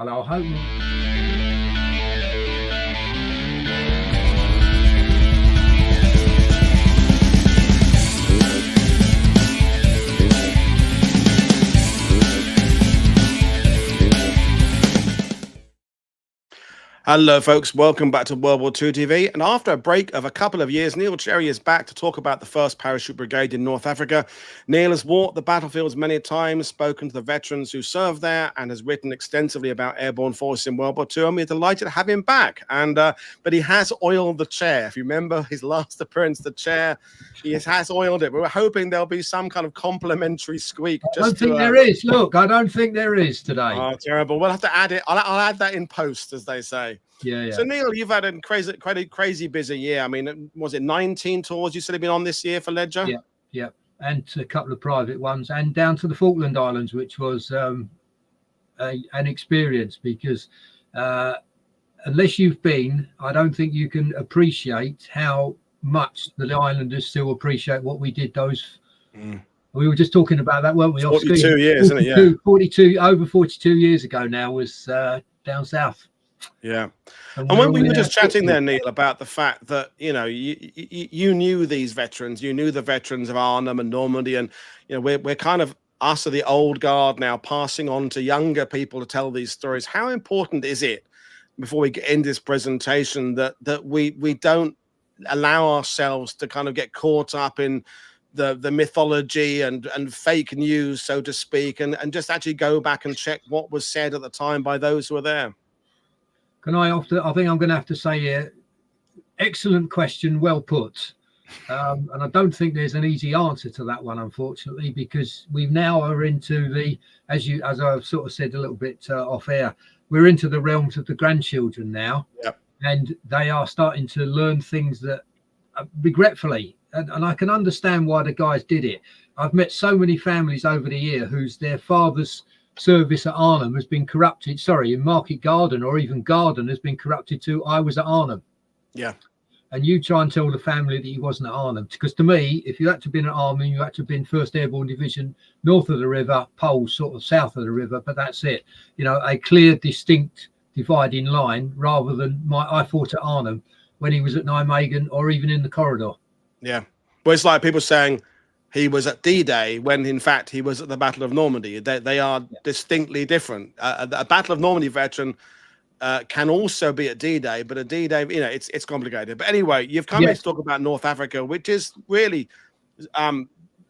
And I hope. Hello, folks. Welcome back to World War II TV. And after a break of a couple of years, Niall Cherry is back to talk about the 1st Parachute Brigade in North Africa. Niall has walked the battlefields many times, spoken to the veterans who served there, and has written extensively about airborne forces in World War II. And we're delighted to have him back. But he has oiled the chair. If you remember his last appearance, the chair, he has oiled it. We were hoping there'll be some kind of complimentary squeak. I don't think there is. Look, I don't think there is today. Oh, terrible. We'll have to add it. I'll add that in post, as they say. Yeah. So Niall, you've had a crazy busy year. I mean, was it 19 tours you said have been on this year for Ledger? Yeah, and a couple of private ones, and down to the Falkland Islands, which was an experience, because unless you've been, I don't think you can appreciate how much the islanders still appreciate what we did. We were just talking about that, weren't we? 42 years, isn't it? Yeah. 42, over 42 years ago now, was down south. Yeah. And when we were just chatting there, Niall, about the fact that, you know, you knew these veterans, you knew the veterans of Arnhem and Normandy, and, you know, we're kind of, us are the old guard now, passing on to younger people to tell these stories. How important is it, before we get into this presentation, that we don't allow ourselves to kind of get caught up in the mythology and fake news, so to speak, and just actually go back and check what was said at the time by those who were there? I think I'm going to have to say here, excellent question, well put. And I don't think there's an easy answer to that one, unfortunately, because we now are into the, as I've sort of said a little bit off air, we're into the realms of the grandchildren now. Yep. And they are starting to learn things that, regretfully, and I can understand why the guys did it. I've met so many families over the year whose their father's service at Arnhem has been corrupted, in Market Garden, or even Garden, has been corrupted to I was at Arnhem. Yeah. And you try and tell the family that he wasn't at Arnhem, because to me, if you had to have been at Arnhem, you had to have been 1st Airborne Division, north of the river, poles sort of south of the river, but that's it. You know, a clear, distinct dividing line, rather than I fought at Arnhem when he was at Nijmegen, or even in the corridor. Yeah. Well, it's like people saying he was at D-Day when, in fact, he was at the Battle of Normandy. They are distinctly different. A Battle of Normandy veteran can also be at D-Day, but a D-Day, you know, it's complicated. But anyway, you've come here to talk about North Africa, which is really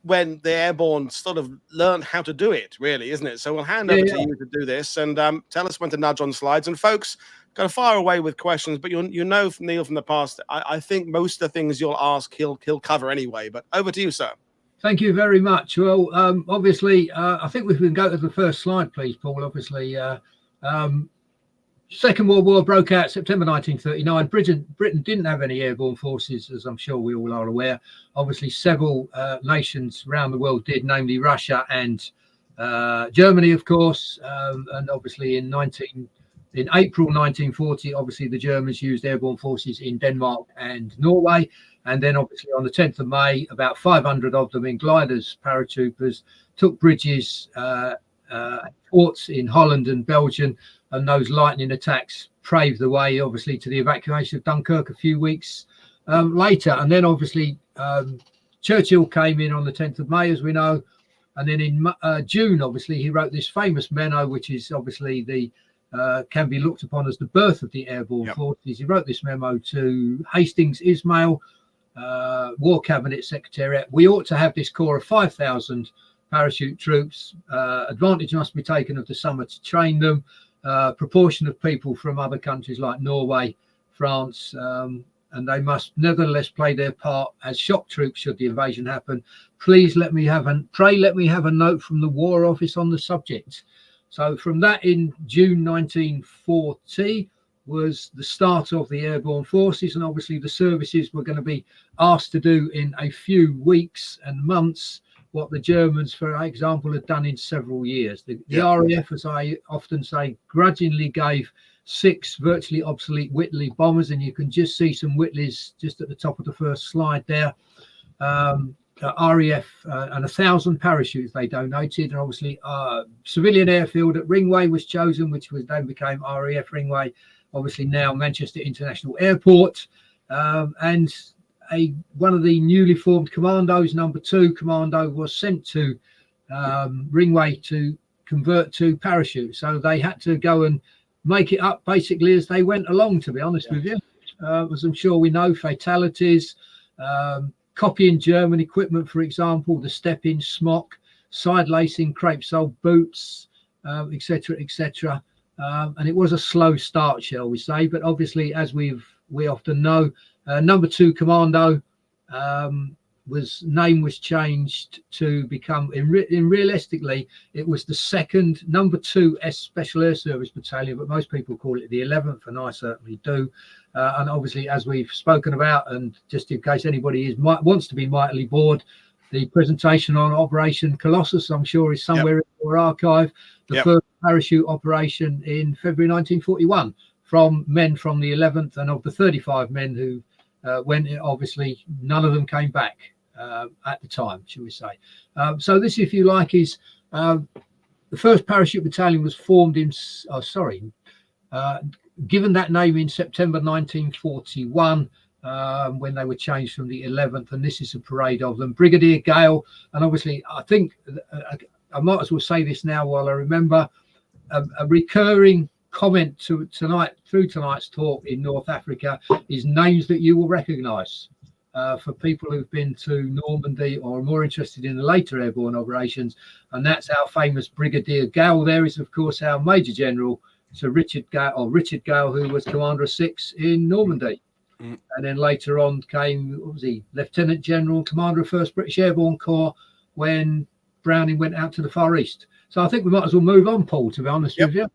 when the airborne sort of learned how to do it, really, isn't it? So we'll hand over to you to do this, and tell us when to nudge on slides. And folks, got to fire away with questions, but you know from Niall from the past, I think most of the things you'll ask, he'll cover anyway. But over to you, sir. Thank you very much. Well, obviously, I think we can go to the first slide, please, Paul. Obviously, Second World War broke out September 1939. Britain didn't have any airborne forces, as I'm sure we all are aware. Obviously, several nations around the world did, namely Russia and Germany, of course. And obviously, in April 1940, obviously the Germans used airborne forces in Denmark and Norway. And then obviously on the 10th of May, about 500 of them in gliders, paratroopers, took bridges, ports in Holland and Belgium, and those lightning attacks paved the way, obviously, to the evacuation of Dunkirk a few weeks later. And then obviously Churchill came in on the 10th of May, as we know. And then in June, obviously, he wrote this famous memo, which is obviously can be looked upon as the birth of the airborne forces. He wrote this memo to Hastings Ismail, War Cabinet Secretariat. We ought to have this corps of 5,000 parachute troops. Advantage must be taken of the summer to train them. Proportion of people from other countries like Norway, France, and they must nevertheless play their part as shock troops should the invasion happen. Please let me have a note from the War Office on the subject. So from that, in June 1940 was the start of the airborne forces, and obviously the services were going to be asked to do in a few weeks and months what the Germans, for example, had done in several years. The RAF, as I often say, grudgingly gave 6 virtually obsolete Whitley bombers, and you can just see some Whitleys just at the top of the first slide there. RAF and 1,000 parachutes they donated, and obviously civilian airfield at Ringway was chosen, which was then became RAF Ringway, obviously now Manchester International Airport, and one of the newly formed commandos, number 2 commando, was sent to Ringway to convert to parachute. So they had to go and make it up basically as they went along, to be honest with you. As I'm sure we know, fatalities, copying German equipment, for example, the step-in smock, side lacing, crepe-soled boots, etc., etc. And it was a slow start, shall we say, but obviously, as we often know, number 2 commando name was changed to become realistically it was the 2nd number 2 Special Air Service Battalion, but most people call it the 11th, and I certainly do. And obviously, as we've spoken about, and just in case anybody wants to be mightily bored, the presentation on Operation Colossus, I'm sure, is somewhere in your archive. The first parachute operation in February 1941 from men from the 11th, and of the 35 men who went, obviously none of them came back at the time, shall we say. So this, if you like, is the 1st Parachute Battalion was formed in, given that name in September 1941, when they were changed from the 11th, and this is a parade of them. Brigadier Gale, and obviously I think I might as well say this now while I remember, a recurring comment through tonight's talk in North Africa is names that you will recognise. For people who've been to Normandy or are more interested in the later airborne operations, and that's our famous Brigadier Gale. There is, of course, our Major General, Sir Richard Gale, who was Commander of 6 in Normandy. And then later on came, what was he, Lieutenant General, Commander of 1st British Airborne Corps when Browning went out to the Far East. So I think we might as well move on, Paul, to be honest with you.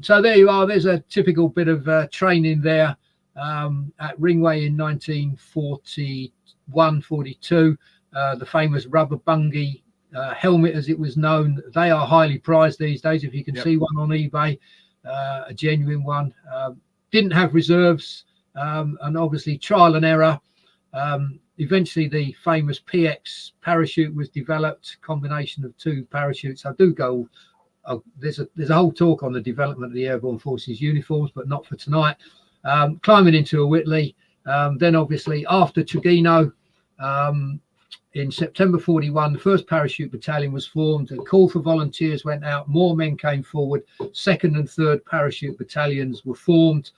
So there you are. There's a typical bit of training there. At Ringway in 1941-42, the famous rubber bungee helmet, as it was known, they are highly prized these days. If you can see one on eBay, a genuine one. Didn't have reserves, and obviously trial and error. Eventually the famous PX parachute was developed, combination of 2 parachutes. I do go, there's a whole talk on the development of the Airborne Forces uniforms, but not for tonight. Climbing into a Whitley, then obviously after Triguino, in September 41, the 1st Parachute Battalion was formed. A call for volunteers went out, more men came forward. 2nd and 3rd Parachute Battalions were formed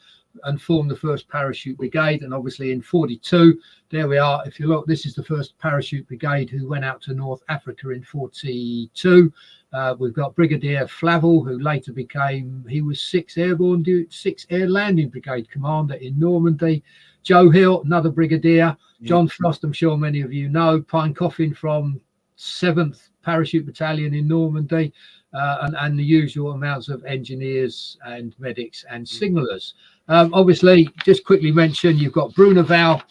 and formed the 1st Parachute Brigade. And obviously in 42, there we are. If you look, this is the 1st Parachute Brigade who went out to North Africa in 42. We've got Brigadier Flavel, who later became, he was 6th Air Landing Brigade Commander in Normandy. Gue Hill, another Brigadier. John Frost, I'm sure many of you know. Pine Coffin from 7th Parachute Battalion in Normandy. And the usual amounts of engineers and medics and signallers. Obviously, just quickly mention, you've got Bruneval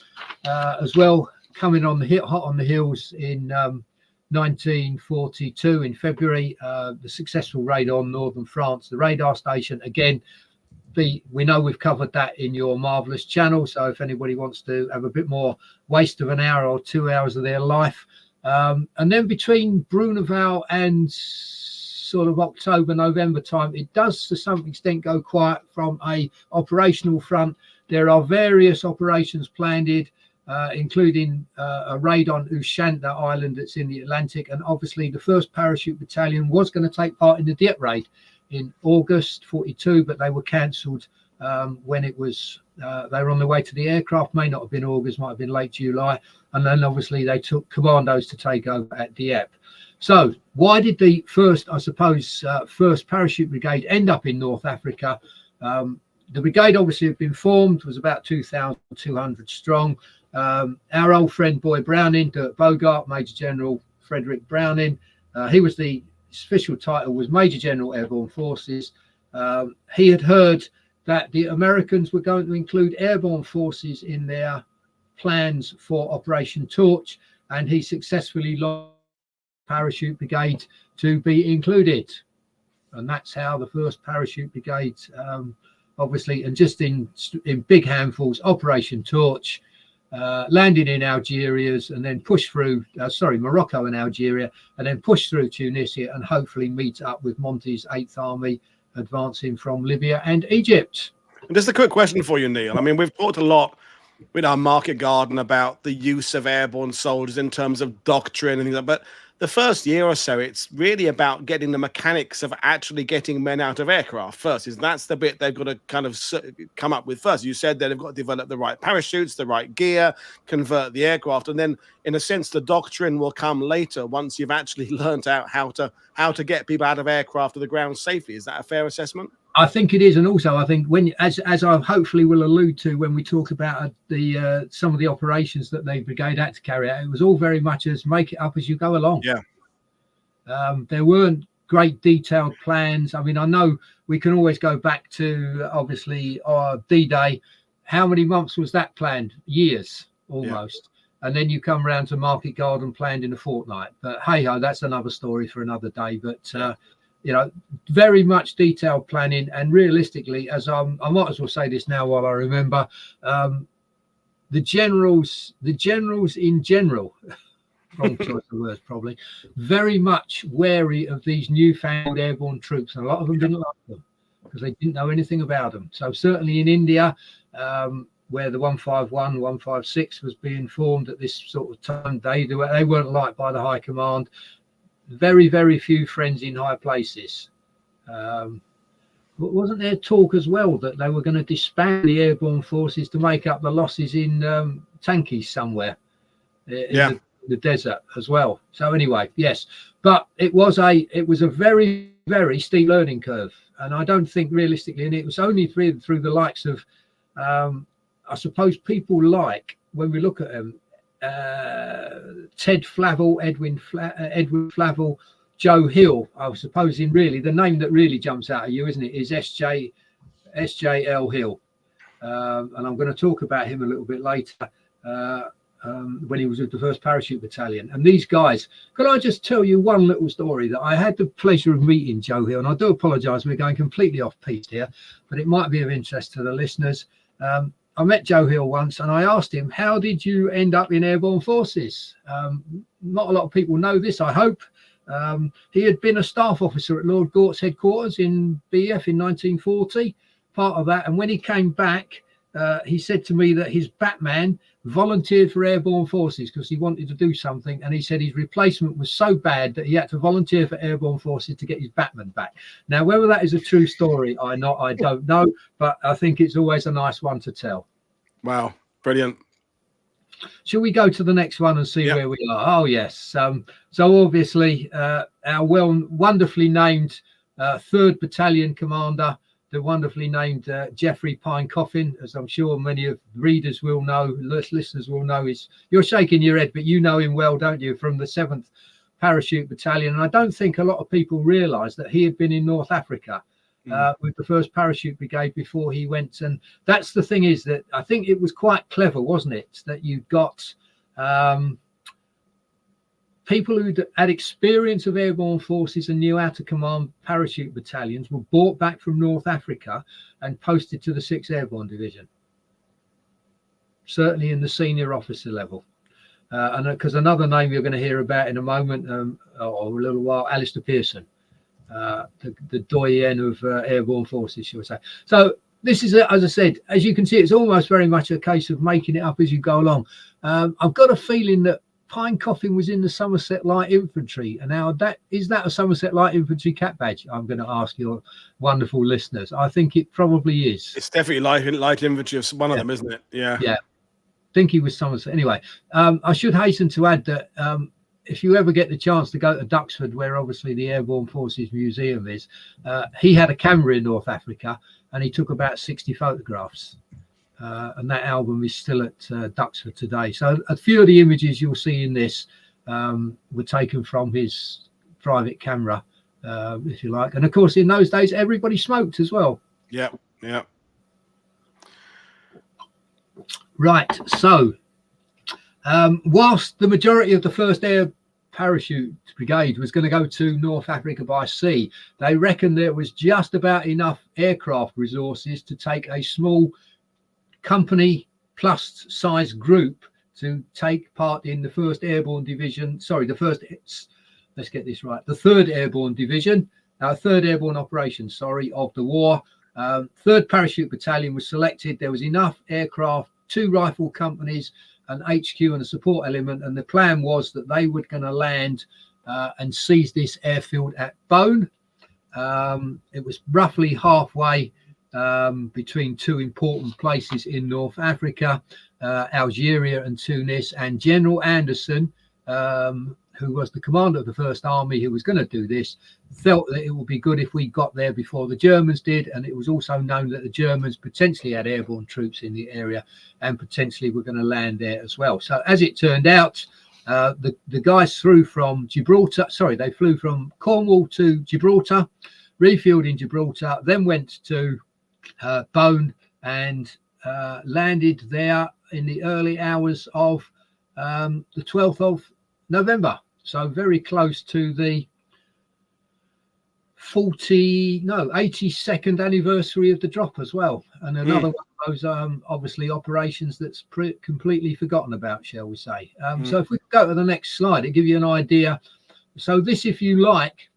as well, coming on hot on the heels in 1942 in February, the successful raid on northern France, the radar station. Again, we know we've covered that in your marvellous channel, so if anybody wants to have a bit more waste of an hour or 2 hours of their life. And then between Bruneval and sort of October, November time, it does to some extent go quiet from a operational front. There are various operations planned, including a raid on Ushanta Island that's in the Atlantic, and obviously the 1st Parachute Battalion was going to take part in the Dieppe raid in August 42, but they were cancelled when it was they were on the way to the aircraft. May not have been August, might have been late July, and then obviously they took commandos to take over at Dieppe. So why did the 1st Parachute Brigade end up in North Africa? The brigade obviously had been formed, was about 2,200 strong. Our old friend Boy Browning, Dirk Bogart, Major General Frederick Browning, he was his official title was Major General Airborne Forces. He had heard that the Americans were going to include airborne forces in their plans for Operation Torch, and he successfully launched Parachute Brigade to be included. And that's how the 1st Parachute Brigade, obviously, and just in big handfuls, Operation Torch, landed in Algeria's and then pushed through, Morocco and Algeria, and then pushed through Tunisia and hopefully meet up with Monty's 8th Army advancing from Libya and Egypt. And just a quick question for you, Neil. I mean, we've talked a lot with our market garden about the use of airborne soldiers in terms of doctrine and things like that. But the first year or so, it's really about getting the mechanics of actually getting men out of aircraft first. That's the bit they've got to kind of come up with first. You said that they've got to develop the right parachutes, the right gear, convert the aircraft, and then, in a sense, the doctrine will come later once you've actually learned out how to get people out of aircraft to the ground safely. Is that a fair assessment? I think it is, and also I think when, as I hopefully will allude to when we talk about the some of the operations that the brigade had to carry out, it was all very much as make it up as you go along. Yeah. There weren't great detailed plans. I mean, I know we can always go back to obviously D-Day. How many months was that planned? Years almost. Yeah. And then you come around to Market Garden planned in a fortnight. But hey ho, that's another story for another day. But you know, very much detailed planning, and realistically, as I might as well say this now while I remember, the generals in general, wrong choice of words probably, very much wary of these newfangled airborne troops, and a lot of them didn't like them because they didn't know anything about them. So certainly in India, where the 151, 156 was being formed at this sort of time, they weren't liked by the high command. Very, very few friends in high places. Wasn't there talk as well that they were going to disband the airborne forces to make up the losses in Tankies somewhere in the desert as well? So anyway, yes, but it was a very, very steep learning curve, and I don't think realistically, and it was only through the likes of I suppose people like, when we look at them, Ted Flavel, Edwin Flavel, Gue Hill. I suppose really the name that really jumps out at you, isn't it, is SJL Hill, and I'm going to talk about him a little bit later when he was with the 1st Parachute Battalion. And these guys, could I just tell you one little story that I had the pleasure of meeting Gue Hill, and I do apologise, we're going completely off piste here, but it might be of interest to the listeners. I met Gue Hill once and I asked him, how did you end up in Airborne Forces? Not a lot of people know this, I hope. He had been a staff officer at Lord Gort's headquarters in BF in 1940, part of that. And when he came back, he said to me that his Batman volunteered for Airborne Forces because he wanted to do something. And he said his replacement was so bad that he had to volunteer for Airborne Forces to get his Batman back. Now, whether that is a true story, I don't know, but I think it's always a nice one to tell. Wow, brilliant. Shall we go to the next one and see where we are? Oh, yes. So obviously, our wonderfully named 3rd Battalion Commander, the wonderfully named Geoffrey Pine Coffin, as I'm sure many of the readers will know, listeners will know. You're shaking your head, but you know him well, don't you, from the 7th Parachute Battalion. And I don't think a lot of people realise that he had been in North Africa with the 1st Parachute Brigade before he went. And that's the thing, is that I think it was quite clever, wasn't it, that you got people who had experience of airborne forces and knew how to command parachute battalions were brought back from North Africa and posted to the 6th Airborne Division, certainly in the senior officer level. And because another name you're going to hear about in a moment, or a little while, Alistair Pearson, the doyen of airborne forces, shall we say. So this is, as I said, as you can see, it's almost very much a case of making it up as you go along. I've got a feeling that Pine Coffin was in the Somerset Light Infantry, and now is that a Somerset Light Infantry cap badge? I'm going to ask your wonderful listeners. I think it probably is. It's definitely light infantry of one of them, isn't it? Yeah. I think he was Somerset. Anyway, I should hasten to add that if you ever get the chance to go to Duxford, where obviously the Airborne Forces Museum is, he had a camera in North Africa and he took about 60 photographs. And that album is still at Duxford today. So a few of the images you'll see in this were taken from his private camera, if you like. And of course, in those days, everybody smoked as well. Yeah. Right. So whilst the majority of the 1st Air Parachute Brigade was going to go to North Africa by sea, they reckoned there was just about enough aircraft resources to take a small company plus size group to take part in the 1st Airborne Division. Sorry, let's get this right. The 3rd Airborne Division, 3rd Airborne Operation, of the war. 3rd Parachute Battalion was selected. There was enough aircraft, 2 rifle companies, an HQ and a support element. And the plan was that they were going to land and seize this airfield at Bone. It was roughly halfway between 2 important places in North Africa, Algeria and Tunis. And General Anderson, who was the commander of the First Army, who was going to do this, felt that it would be good if we got there before the Germans did. And it was also known that the Germans potentially had airborne troops in the area and potentially were going to land there as well. So as it turned out, the guys flew from Gibraltar. They flew from Cornwall to Gibraltar, refueled in Gibraltar, then went to Bone and landed there in the early hours of the 12th of November. So very close to the 82nd anniversary of the drop as well. And another one of those obviously operations that's completely forgotten about, shall we say. So if we go to the next slide, it gives you an idea. So this, if you like,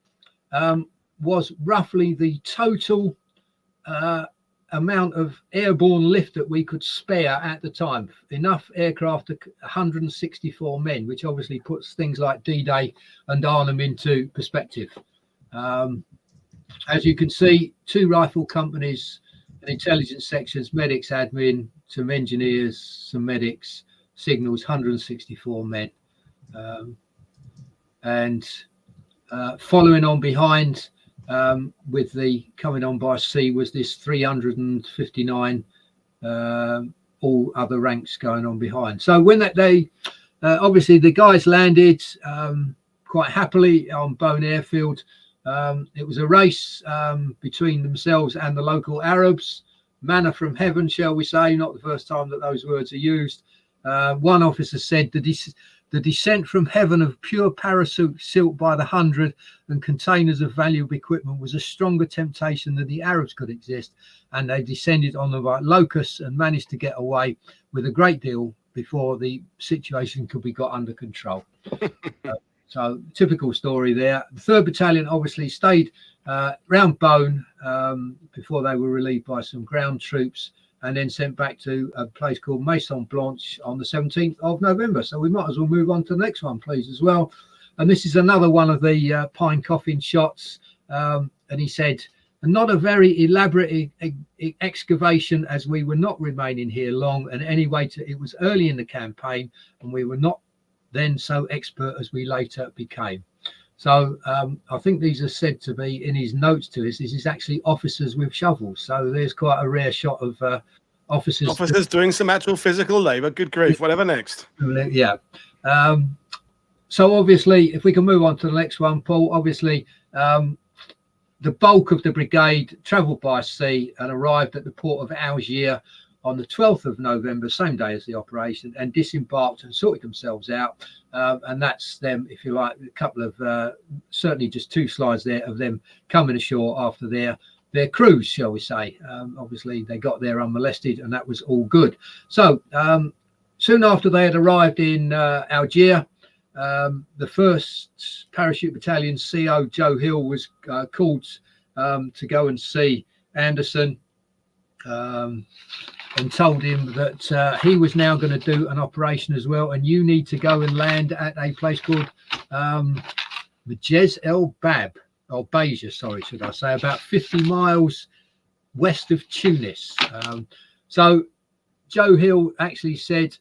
was roughly the total amount of airborne lift that we could spare at the time. Enough aircraft, 164 men, which obviously puts things like D-Day and Arnhem into perspective. As you can see, 2 rifle companies, an intelligence sections, medics, admin, some engineers, some medics, signals, 164 men. And following on behind, with the coming on by sea, was this 359 all other ranks going on behind. So when that day, obviously the guys landed quite happily on Bone Airfield. It was a race between themselves and the local Arabs. Manna from heaven, shall we say, not the first time that those words are used. One officer said the descent from heaven of pure parachute silk by the 100 and containers of valuable equipment was a stronger temptation than the Arabs could exist, and they descended on the right locusts and managed to get away with a great deal before the situation could be got under control. So typical story there. The 3rd Battalion obviously stayed round Bone before they were relieved by some ground troops and then sent back to a place called Maison Blanche on the 17th of November. So we might as well move on to the next one, please, as well. And this is another one of the pine coffin shots. And he said, not a very elaborate excavation, as we were not remaining here long. And anyway, it was early in the campaign and we were not then so expert as we later became. So I think these are said to be, in his notes to this is actually officers with shovels. So there's quite a rare shot of officers doing some actual physical labor. Good grief. Whatever next. Yeah. So obviously, if we can move on to the next one, Paul, obviously the bulk of the brigade travelled by sea and arrived at the port of Algiers on the 12th of November, same day as the operation, and disembarked and sorted themselves out. And that's them, if you like, a couple of, certainly just 2 slides there of them coming ashore after their cruise, shall we say. Obviously, they got there unmolested and that was all good. So soon after they had arrived in Algiers, the 1st Parachute Battalion CO, Gue Hill, was called to go and see Anderson and told him that he was now going to do an operation as well, and you need to go and land at a place called Majez El Bab, or Beja, sorry, should I say, about 50 miles west of Tunis. So Gue Hill actually said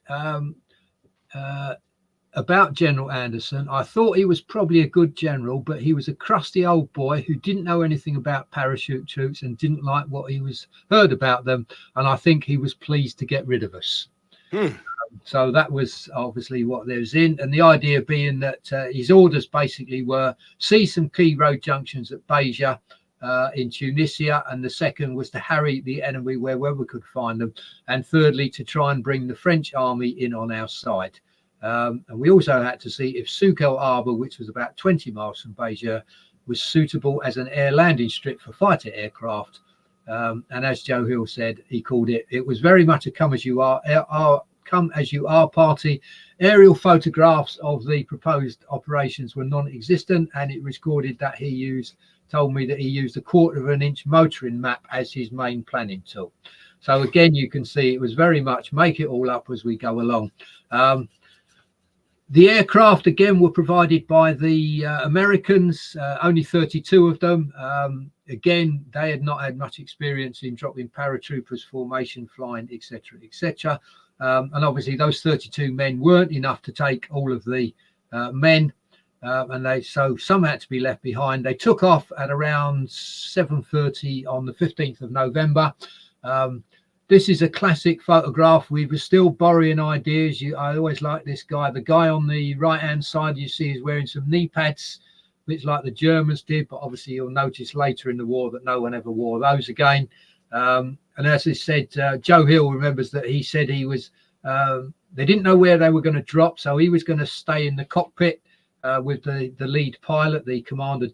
about General Anderson, I thought he was probably a good general, but he was a crusty old boy who didn't know anything about parachute troops and didn't like what he was heard about them. And I think he was pleased to get rid of us. So that was obviously what there was in. And the idea being that his orders basically were seize some key road junctions at Beja in Tunisia. And the second was to harry the enemy wherever we could find them. And thirdly, to try and bring the French army in on our side. And we also had to see if Souk El Harbour, which was about 20 miles from Beja, was suitable as an air landing strip for fighter aircraft. And as Joe Hill said, he called it was very much a come as you are party. Aerial photographs of the proposed operations were non-existent, and it recorded that told me that he used a 1/4 inch motoring map as his main planning tool. So again, you can see it was very much make it all up as we go along. The aircraft again were provided by the Americans, only 32 of them. Again, they had not had much experience in dropping paratroopers, formation, flying, etc., etc. And obviously those 32 men weren't enough to take all of the men, and so some had to be left behind. They took off at around 7:30 on the 15th of November. This is a classic photograph. We were still borrowing ideas. I always like this guy. The guy on the right-hand side you see is wearing some knee pads, which like the Germans did, but obviously you'll notice later in the war that no one ever wore those again. And as I said, Joe Hill remembers that he said he was, they didn't know where they were going to drop, so he was going to stay in the cockpit with the lead pilot, the commander,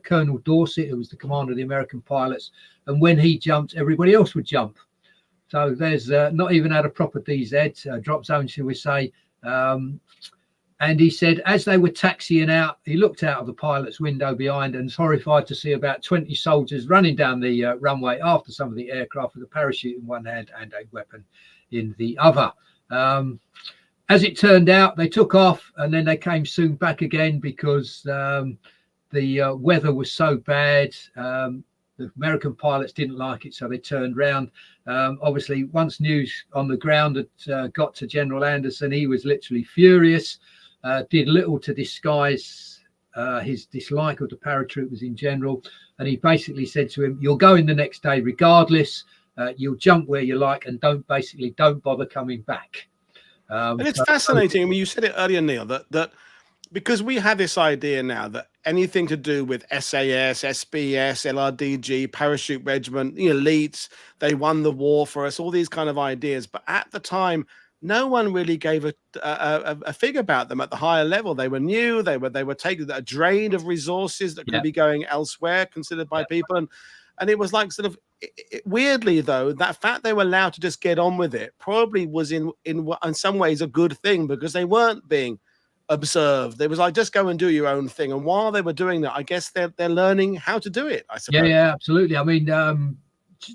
Colonel Dorset, who was the commander of the American pilots. And when he jumped, everybody else would jump. So there's not even had a proper DZ, drop zone, shall we say. And he said, as they were taxiing out, he looked out of the pilot's window behind and was horrified to see about 20 soldiers running down the runway after some of the aircraft with a parachute in one hand and a weapon in the other. As it turned out, they took off and then they came soon back again because the weather was so bad. The American pilots didn't like it, so they turned round. Obviously, once news on the ground had got to General Anderson, he was literally furious, did little to disguise his dislike of the paratroopers in general. And he basically said to him, you'll go in the next day regardless, you'll jump where you like, and don't bother coming back. And it's fascinating. I mean, you said it earlier, Neil, that because we have this idea now that anything to do with SAS, SBS, LRDG, Parachute Regiment, the elites, they won the war for us, all these kind of ideas. But at the time, no one really gave a figure about them at the higher level. They were new. They were taking a drain of resources that could be going elsewhere, considered by people. And it was like sort of weirdly, though, that fact they were allowed to just get on with it probably was in some ways a good thing, because they weren't being observed. They was like, just go and do your own thing. And while they were doing that, I guess they're learning how to do it, I suppose. Yeah, absolutely. I mean,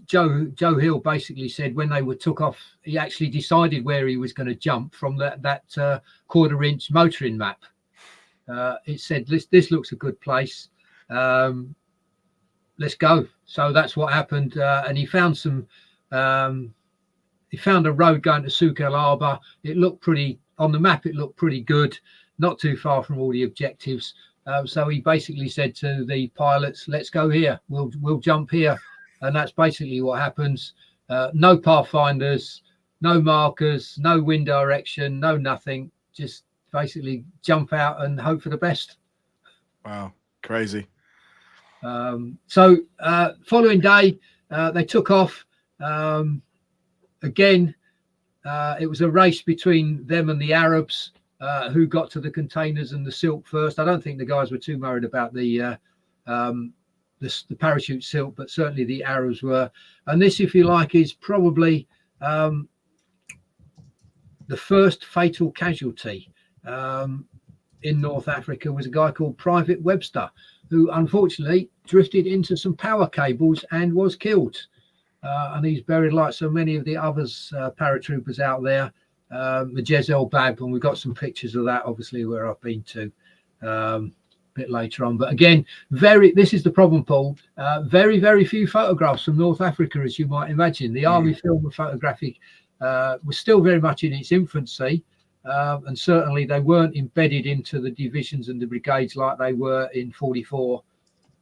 Joe Hill basically said when they took off, he actually decided where he was going to jump from that 1/4 inch motoring map. It said, this looks a good place. Let's go. So that's what happened. And he found he found a road going to Gue Harbour. It looked pretty, on the map, it looked pretty good, not too far from all the objectives. So he basically said to the pilots, let's go here. We'll jump here. And that's basically what happens. No pathfinders, no markers, no wind direction, no nothing. Just basically jump out and hope for the best. Wow, crazy. So following day, they took off. Again, it was a race between them and the Arabs, who got to the containers and the silk first. I don't think the guys were too worried about the parachute silk, but certainly the Arabs were. And this, if you like, is probably the first fatal casualty in North Africa. Was a guy called Private Webster, who unfortunately drifted into some power cables and was killed. And he's buried like so many of the others, paratroopers out there, Majez El Bab, and we've got some pictures of that, obviously, where I've been to a bit later on. But again, this is the problem, Paul. Very, very few photographs from North Africa, as you might imagine. The Army film and photographic was still very much in its infancy. And certainly they weren't embedded into the divisions and the brigades like they were in 44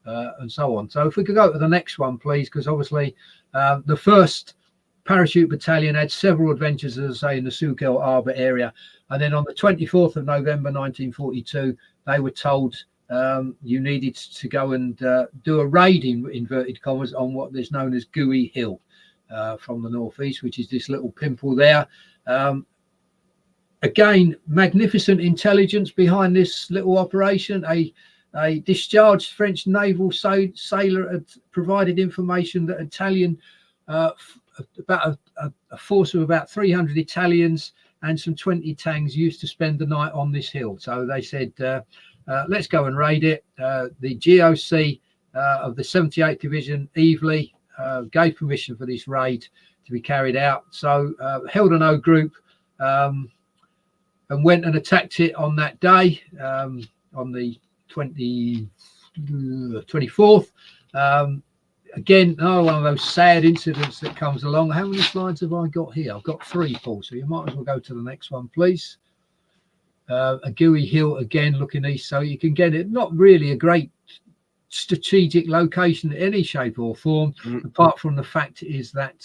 and so on. So if we could go to the next one, please, because obviously the first parachute battalion had several adventures, as I say, in the Gue Harbour area. And then on the 24th of November 1942, they were told you needed to go and do a raid, in inverted commas, on what is known as Gue Hill from the northeast, which is this little pimple there. Again, magnificent intelligence behind this little operation. A A discharged French naval sailor had provided information that Italian, about a force of about 300 Italians and some 20 tanks used to spend the night on this hill. So they said, let's go and raid it. The GOC of the 78th Division, Evely, gave permission for this raid to be carried out. So held an O group and went and attacked it on that day, on the 24th. Again, another one of those sad incidents that comes along. How many slides have I got here? I've got 3, Paul, so you might as well go to the next one, please. A Gue Hill, again, looking east, so you can get it. Not really a great strategic location in any shape or form, apart from the fact is that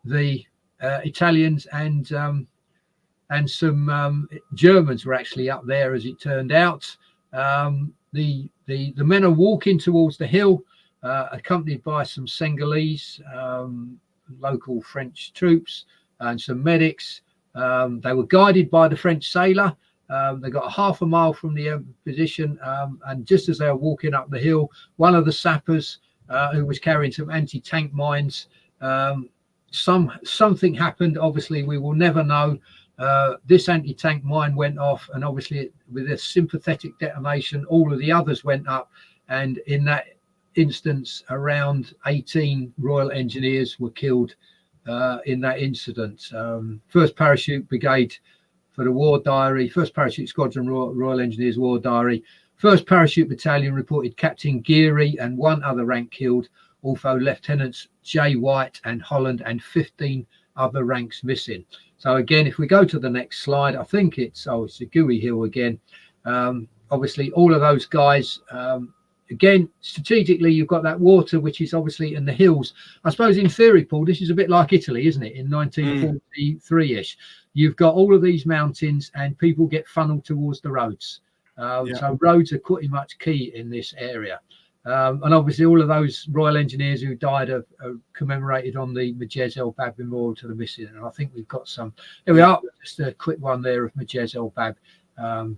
the Italians and some Germans were actually up there, as it turned out. The men are walking towards the hill, accompanied by some Senegalese, local French troops and some medics. They were guided by the French sailor. They got half a mile from the position, and just as they were walking up the hill, one of the sappers who was carrying some anti-tank mines, something happened. Obviously, we will never know. This anti-tank mine went off, and obviously with a sympathetic detonation, all of the others went up, and in that instance, around 18 Royal Engineers were killed in that incident. 1st Parachute Brigade for the War Diary, 1st Parachute Squadron Royal Engineers War Diary, 1st Parachute Battalion reported Captain Geary and 1 other rank killed, also Lieutenants J. White and Holland, and 15 other ranks missing. So again, if we go to the next slide, I think it's a Gue Hill again. Obviously, all of those guys, again, strategically, you've got that water, which is obviously in the hills. I suppose in theory, Paul, this is a bit like Italy, isn't it? In 1943-ish, you've got all of these mountains and people get funneled towards the roads. So roads are pretty much key in this area. And obviously all of those Royal Engineers who died are commemorated on the Majez El Bab Memorial to the Missing. And I think we've got some, here we are, just a quick one there of Majez El Bab.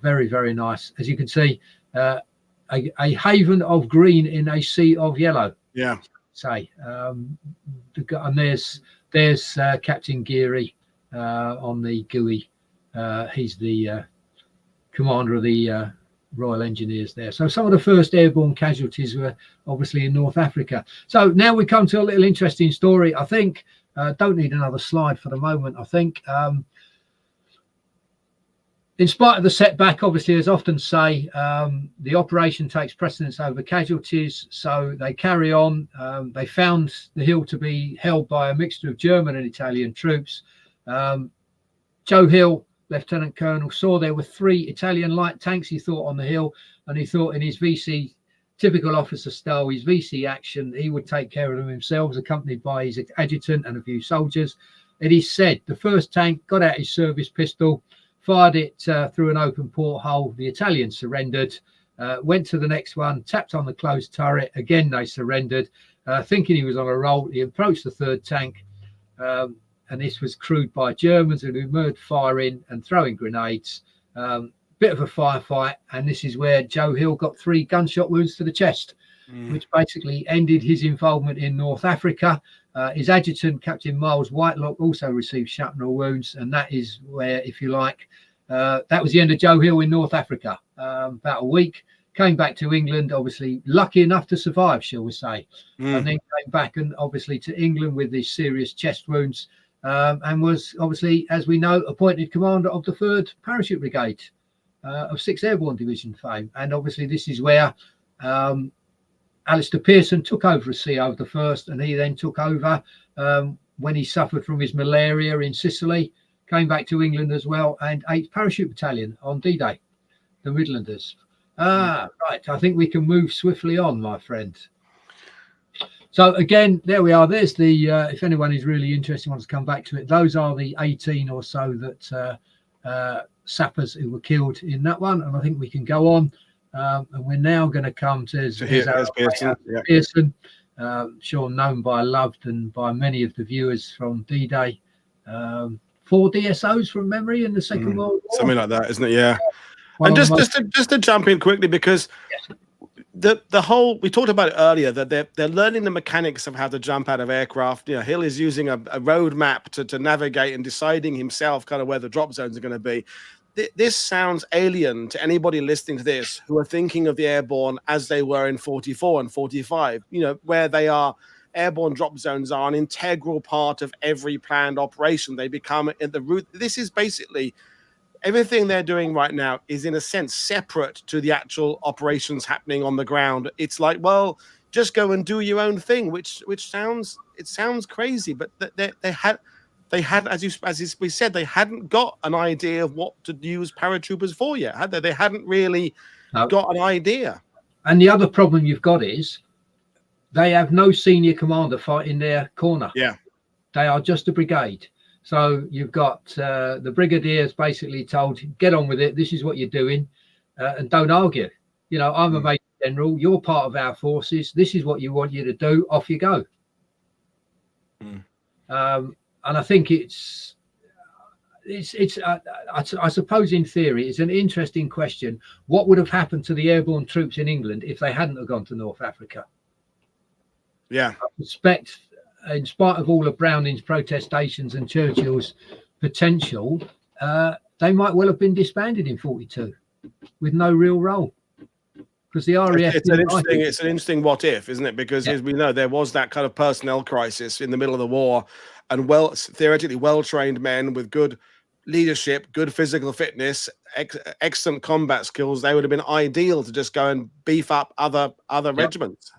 Very, very nice. As you can see, a haven of green in a sea of yellow. Yeah. Say, and there's Captain Geary on the Gue. He's the commander of the Royal Engineers there. So some of the first airborne casualties were obviously in North Africa. So now we come to a little interesting story. I think don't need another slide for the moment. I think. In spite of the setback, obviously, as often say, the operation takes precedence over casualties, so they carry on. They found the hill to be held by a mixture of German and Italian troops. Joe Hill, Lieutenant Colonel, saw there were 3 Italian light tanks, he thought, on the hill, and he thought in his VC, typical officer style, his VC action, he would take care of them himself, accompanied by his adjutant and a few soldiers. It is said the first tank got out his service pistol, fired it through an open porthole. The Italians surrendered, went to the next one, tapped on the closed turret. Again, they surrendered. Thinking he was on a roll, he approached the 3rd tank, and this was crewed by Germans who emerged firing and throwing grenades. Bit of a firefight, and this is where Joe Hill got 3 gunshot wounds to the chest, which basically ended his involvement in North Africa. His adjutant, Captain Miles Whitelock, also received shrapnel wounds, and that is where, if you like, that was the end of Joe Hill in North Africa. About a week, came back to England, obviously lucky enough to survive, shall we say, and then came back and obviously to England with these serious chest wounds, and was obviously, as we know, appointed commander of the 3rd Parachute Brigade of 6th Airborne Division fame. And obviously this is where Alistair Pearson took over as CO of the 1st, and he then took over when he suffered from his malaria in Sicily, came back to England as well, and 8th Parachute Battalion on D-Day, the Midlanders. Right, I think we can move swiftly on, my friend. So again, there we are. There's the, if anyone is really interested, wants to come back to it, those are the 18 or so that sappers who were killed in that one. And I think we can go on. And we're now going to come to Pearson, sure known by, loved and by many of the viewers from D-Day. 4 DSOs from memory in the Second World War. Something like that, isn't it? Yeah. And just to jump in quickly, because the whole, we talked about it earlier, that they're learning the mechanics of how to jump out of aircraft. You know, Hill is using a road map to navigate and deciding himself kind of where the drop zones are going to be. This sounds alien to anybody listening to this who are thinking of the airborne as they were in 44 and 45, you know, where they are. Airborne drop zones are an integral part of every planned operation. They become in the route. This is basically everything they're doing right now is in a sense separate to the actual operations happening on the ground. It's like, well, just go and do your own thing, which sounds crazy, but they had, as we said, they hadn't got an idea of what to use paratroopers for yet, had they? They hadn't really got an idea. And the other problem you've got is they have no senior commander fighting their corner. Yeah, they are just a brigade. So you've got the brigadiers basically told, get on with it. This is what you're doing, and don't argue. You know, I'm a major general. You're part of our forces. This is what you want you to do. Off you go. And I think I suppose in theory, it's an interesting question. What would have happened to the airborne troops in England if they hadn't have gone to North Africa? Yeah. I suspect, in spite of all of Browning's protestations and Churchill's potential, they might well have been disbanded in 42 with no real role. Because the RAF... It's an interesting what if, isn't it? Because as we know, there was that kind of personnel crisis in the middle of the war, and theoretically well-trained men with good leadership, good physical fitness, excellent combat skills. They would have been ideal to just go and beef up other regiments.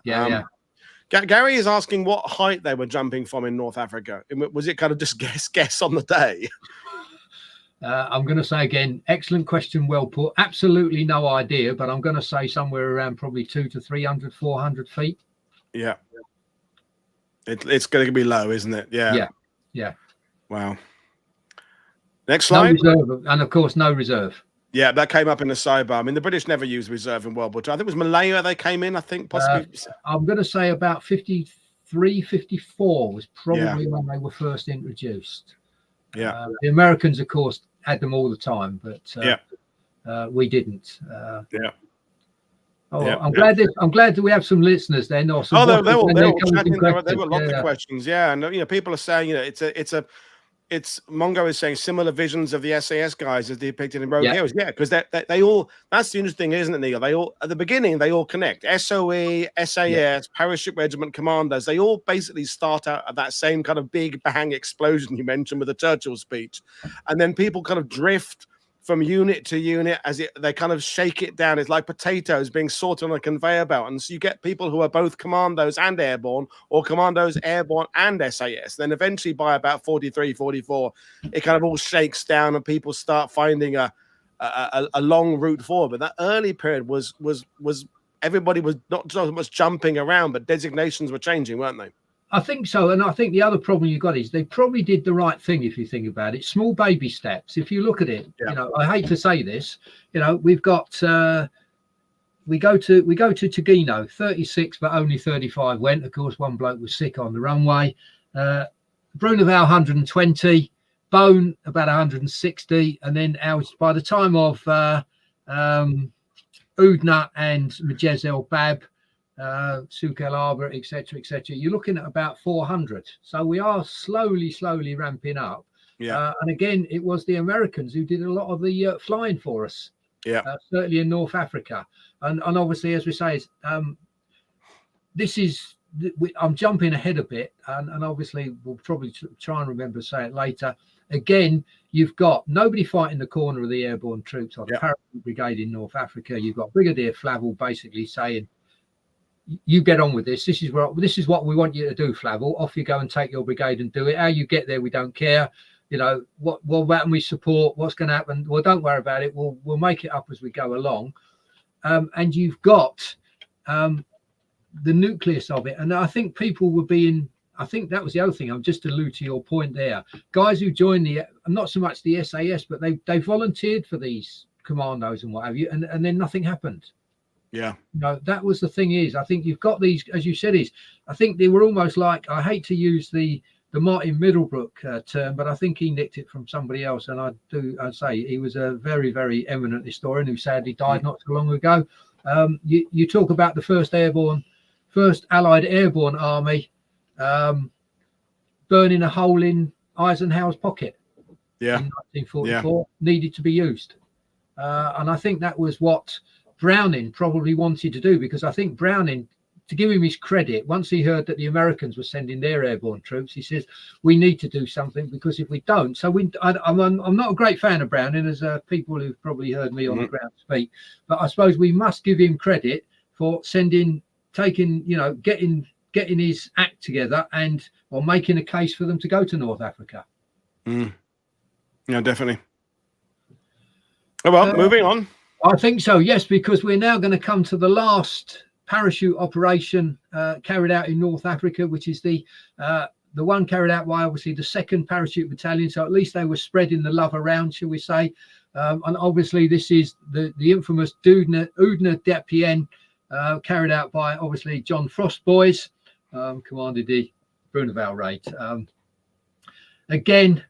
Gary is asking what height they were jumping from in North Africa. Was it kind of just guess on the day? I'm going to say again, excellent question, well put. Absolutely no idea, but I'm going to say somewhere around probably 200 to 300, 400 feet. Yeah. It's going to be low, isn't it? Yeah. Wow. Next slide. No reserve, and of course, no reserve. Yeah, that came up in the sidebar. I mean, the British never used reserve in World War II. I think it was Malaya they came in, I think, possibly. I'm going to say about 53, 54 was probably when they were first introduced. Yeah. The Americans, of course, had them all the time, but we didn't. I'm glad that we have some listeners then. Or some there were lots of questions. Yeah, and you know, people are saying, you know, it's Mongo is saying similar visions of the SAS guys as depicted in Rogue Heroes. Yeah, because they all, that's the interesting thing, isn't it, Neil? They all, at the beginning, they all connect. SOE, SAS, Parachute Regiment Commandos, they all basically start out at that same kind of big bang explosion you mentioned with the Churchill speech. And then people kind of drift from unit to unit as they kind of shake it down. It's like potatoes being sorted on a conveyor belt. And so you get people who are both commandos and airborne, or commandos, airborne, and SAS. Then eventually by about 43, 44, it kind of all shakes down and people start finding a long route forward. But that early period was everybody was not so much jumping around, but designations were changing, weren't they? I think so. And I think the other problem you've got is they probably did the right thing, if you think about it. Small baby steps. If you look at it, you know, I hate to say this, you know, we've got we go to Tagino, 36, but only 35 went. Of course, one bloke was sick on the runway. Bruneval 120, Bone about 160, and then by the time of Oudna and Majezel Bab, Souk El Arbor, etc., you're looking at about 400. So we are slowly ramping up. And again, it was the Americans who did a lot of the flying for us. Certainly in North Africa, and obviously, as we say, I'm jumping ahead a bit, and obviously we'll probably try and remember to say it later. Again, you've got nobody fighting the corner of the airborne troops on the Parachute Brigade in North Africa. You've got Brigadier Flavel basically saying, you get on with this. This is what we want you to do, Flavel. Off you go and take your brigade and do it. How you get there, we don't care. You know, what can we support? What's going to happen? Well, don't worry about it. We'll make it up as we go along. And you've got the nucleus of it. And I think people were being, I think that was the other thing. I'm just to allude to your point there. Guys who joined not so much the SAS, but they volunteered for these commandos and what have you. And then nothing happened. Yeah. You know, that was the thing is, I think you've got these, as you said, I think they were almost like, I hate to use the the Martin Middlebrook term, but I think he nicked it from somebody else. And I'd say he was a very, very eminent historian who sadly died not so long ago. You talk about the first Allied Airborne Army burning a hole in Eisenhower's pocket in 1944, needed to be used. And I think that was what Browning probably wanted to do, because I think Browning, to give him his credit, once he heard that the Americans were sending their airborne troops, he says, we need to do something, because if we don't, I'm not a great fan of Browning, as people who've probably heard me on the ground speak, but I suppose we must give him credit for getting his act together or making a case for them to go to North Africa. Yeah, definitely. Oh, well, moving on. I think so, yes, because we're now going to come to the last parachute operation carried out in North Africa, which is the one carried out by obviously the 2nd Parachute Battalion. So at least they were spreading the love around, shall we say. And obviously this is the infamous Oudna Depien, carried out by obviously John Frost boys, commanded the Bruneval raid. Again,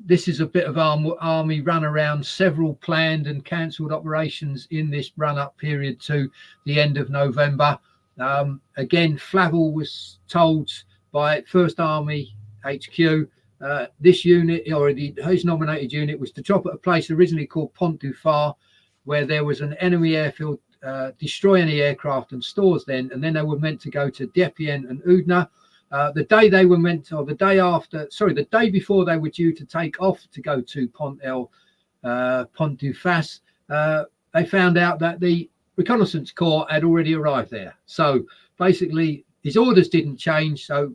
this is a bit of army run around, several planned and cancelled operations in this run-up period to the end of November. Again, Flavel was told by 1st Army HQ, this unit, or his nominated unit, was to drop at a place originally called Pont du Phare, where there was an enemy airfield, destroy any aircraft and stores then, and then they were meant to go to Depien and Oudna. The day before they were due to take off to go to Pont du Fas, they found out that the reconnaissance corps had already arrived there. So basically, his orders didn't change. So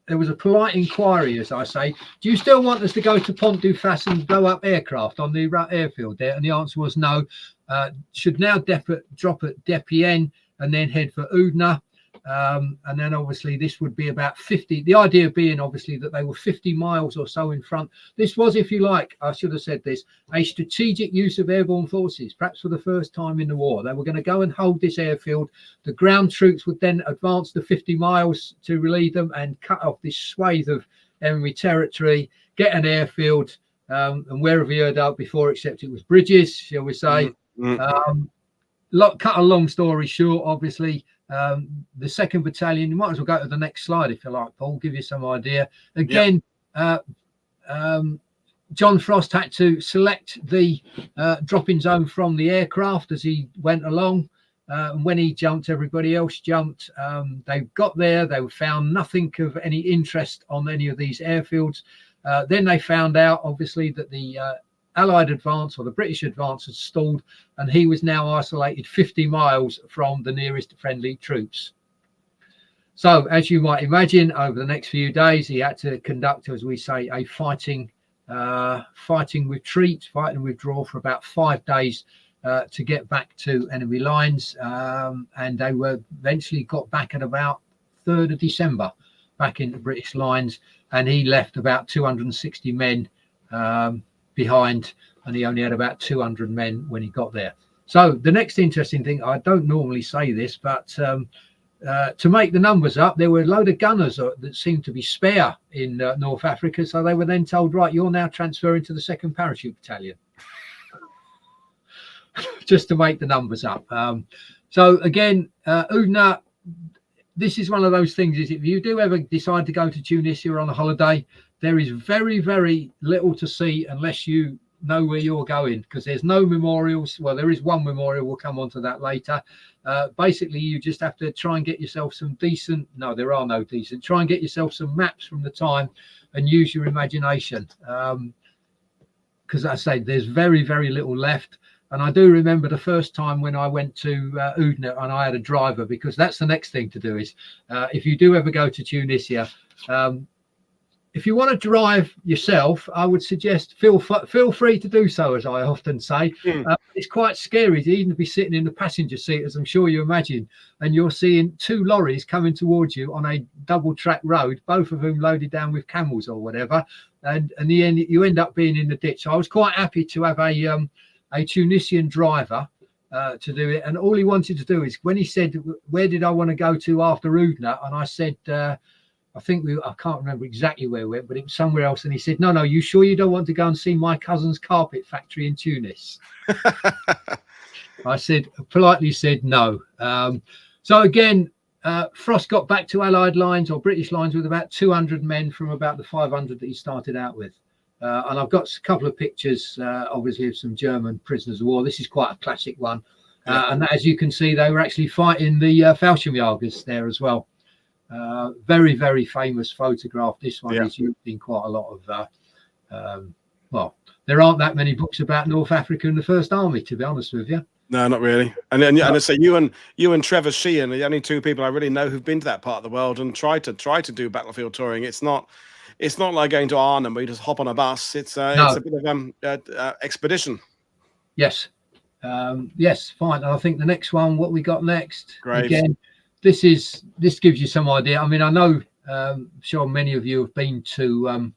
there was a polite inquiry, as I say, do you still want us to go to Pont du Fas and blow up aircraft on the airfield there? And the answer was no. Should now drop at Depien and then head for Oudna. And then obviously this would be about 50, the idea being obviously that they were 50 miles or so in front. This was, if you like, I should have said this, a strategic use of airborne forces, perhaps for the first time in the war. They were going to go and hold this airfield. The ground troops would then advance the 50 miles to relieve them and cut off this swathe of enemy territory, get an airfield, and where have you heard of before except it was bridges, shall we say. Cut a long story short, obviously, the 2nd Battalion, you might as well go to the next slide if you like, Paul, give you some idea. Again, John Frost had to select the dropping zone from the aircraft as he went along. And when he jumped, everybody else jumped. They got there, they found nothing of any interest on any of these airfields. Then they found out, obviously, that the Allied advance or the British advance had stalled, and he was now isolated 50 miles from the nearest friendly troops. So, as you might imagine, over the next few days, he had to conduct, as we say, a fighting retreat, fighting withdrawal for about 5 days to get back to enemy lines. And they were eventually got back at about 3rd of December, back into British lines, and he left about 260 men behind, and he only had about 200 men when he got there. So the next interesting thing, I don't normally say this, but to make the numbers up, there were a load of gunners that seemed to be spare in North Africa. So they were then told, right, you're now transferring to the 2nd Parachute Battalion. Just to make the numbers up. So again, Oudna, this is one of those things, is if you do ever decide to go to Tunisia on a holiday, there is very, very little to see unless you know where you're going, because there's no memorials. Well, there is one memorial, we'll come on to that later. Basically, you just have to try and get yourself some decent, no, there are no decent, try and get yourself some maps from the time and use your imagination. Because I say there's very, very little left. And I do remember the first time when I went to Oudna and I had a driver, because that's the next thing to do is if you do ever go to Tunisia, if you want to drive yourself, I would suggest feel free to do so, as I often say. It's quite scary to even be sitting in the passenger seat, as I'm sure you imagine, and you're seeing 2 lorries coming towards you on a double track road, both of them loaded down with camels or whatever, and in the end you end up being in the ditch. So I was quite happy to have a Tunisian driver to do it, and all he wanted to do is, when he said, where did I want to go to after Oudna, and I said I think I can't remember exactly where we went, but it was somewhere else. And he said, no, you sure you don't want to go and see my cousin's carpet factory in Tunis? I politely said no. So again, Frost got back to Allied lines or British lines with about 200 men from about the 500 that he started out with. And I've got a couple of pictures, obviously, of some German prisoners of war. This is quite a classic one. And as you can see, they were actually fighting the Fallschirmjägers there as well. Very, very famous photograph. This one is used in quite a lot of, well, there aren't that many books about North Africa and the First Army, to be honest with you. No, not really. And so you and Trevor Sheehan are the only two people I really know who've been to that part of the world and try to do battlefield touring. It's not like going to Arnhem where you just hop on a bus. It's a bit of expedition. Yes. Yes, fine. And I think the next one, what we got next, Graves. Again, this gives you some idea. I mean, I know, I'm sure many of you have been to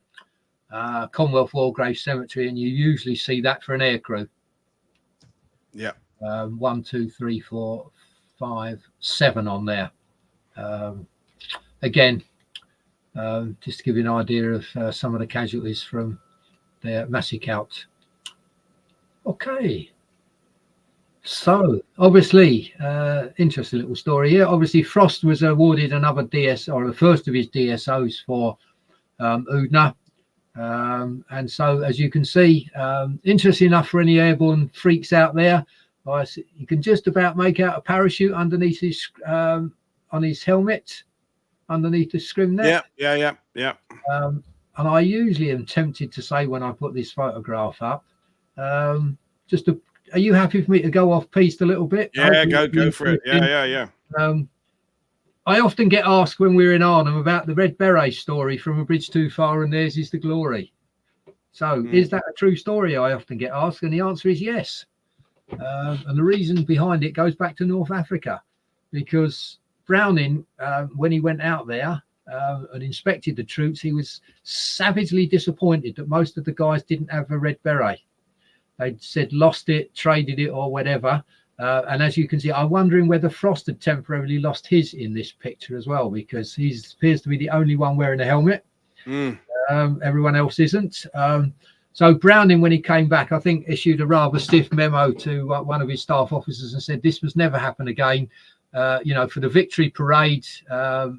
Commonwealth War Grave Cemetery, and you usually see that for an aircrew. Yeah. 1, 2, 3, 4, 5, 7 on there. Again, just to give you an idea of some of the casualties from their massacre. Okay. So obviously, interesting little story here. Obviously, Frost was awarded another DS, or the first of his DSOs for Oudna. And so, as you can see, interesting enough for any airborne freaks out there, you can just about make out a parachute underneath his on his helmet, underneath the scrim there. Yeah. And I usually am tempted to say when I put this photograph up, are you happy for me to go off piste a little bit? Yeah, go for it. Yeah. I often get asked when we're in Arnhem about the Red Beret story, from a bridge too far and theirs is the glory. So is that a true story? I often get asked, and the answer is yes. And the reason behind it goes back to North Africa, because Browning, when he went out there and inspected the troops, he was savagely disappointed that most of the guys didn't have a red beret. They'd said lost it, traded it, or whatever. And as you can see, I'm wondering whether Frost had temporarily lost his in this picture as well, because he appears to be the only one wearing a helmet. Everyone else isn't. So Browning, when he came back, I think issued a rather stiff memo to one of his staff officers and said this must never happen again. For the victory parade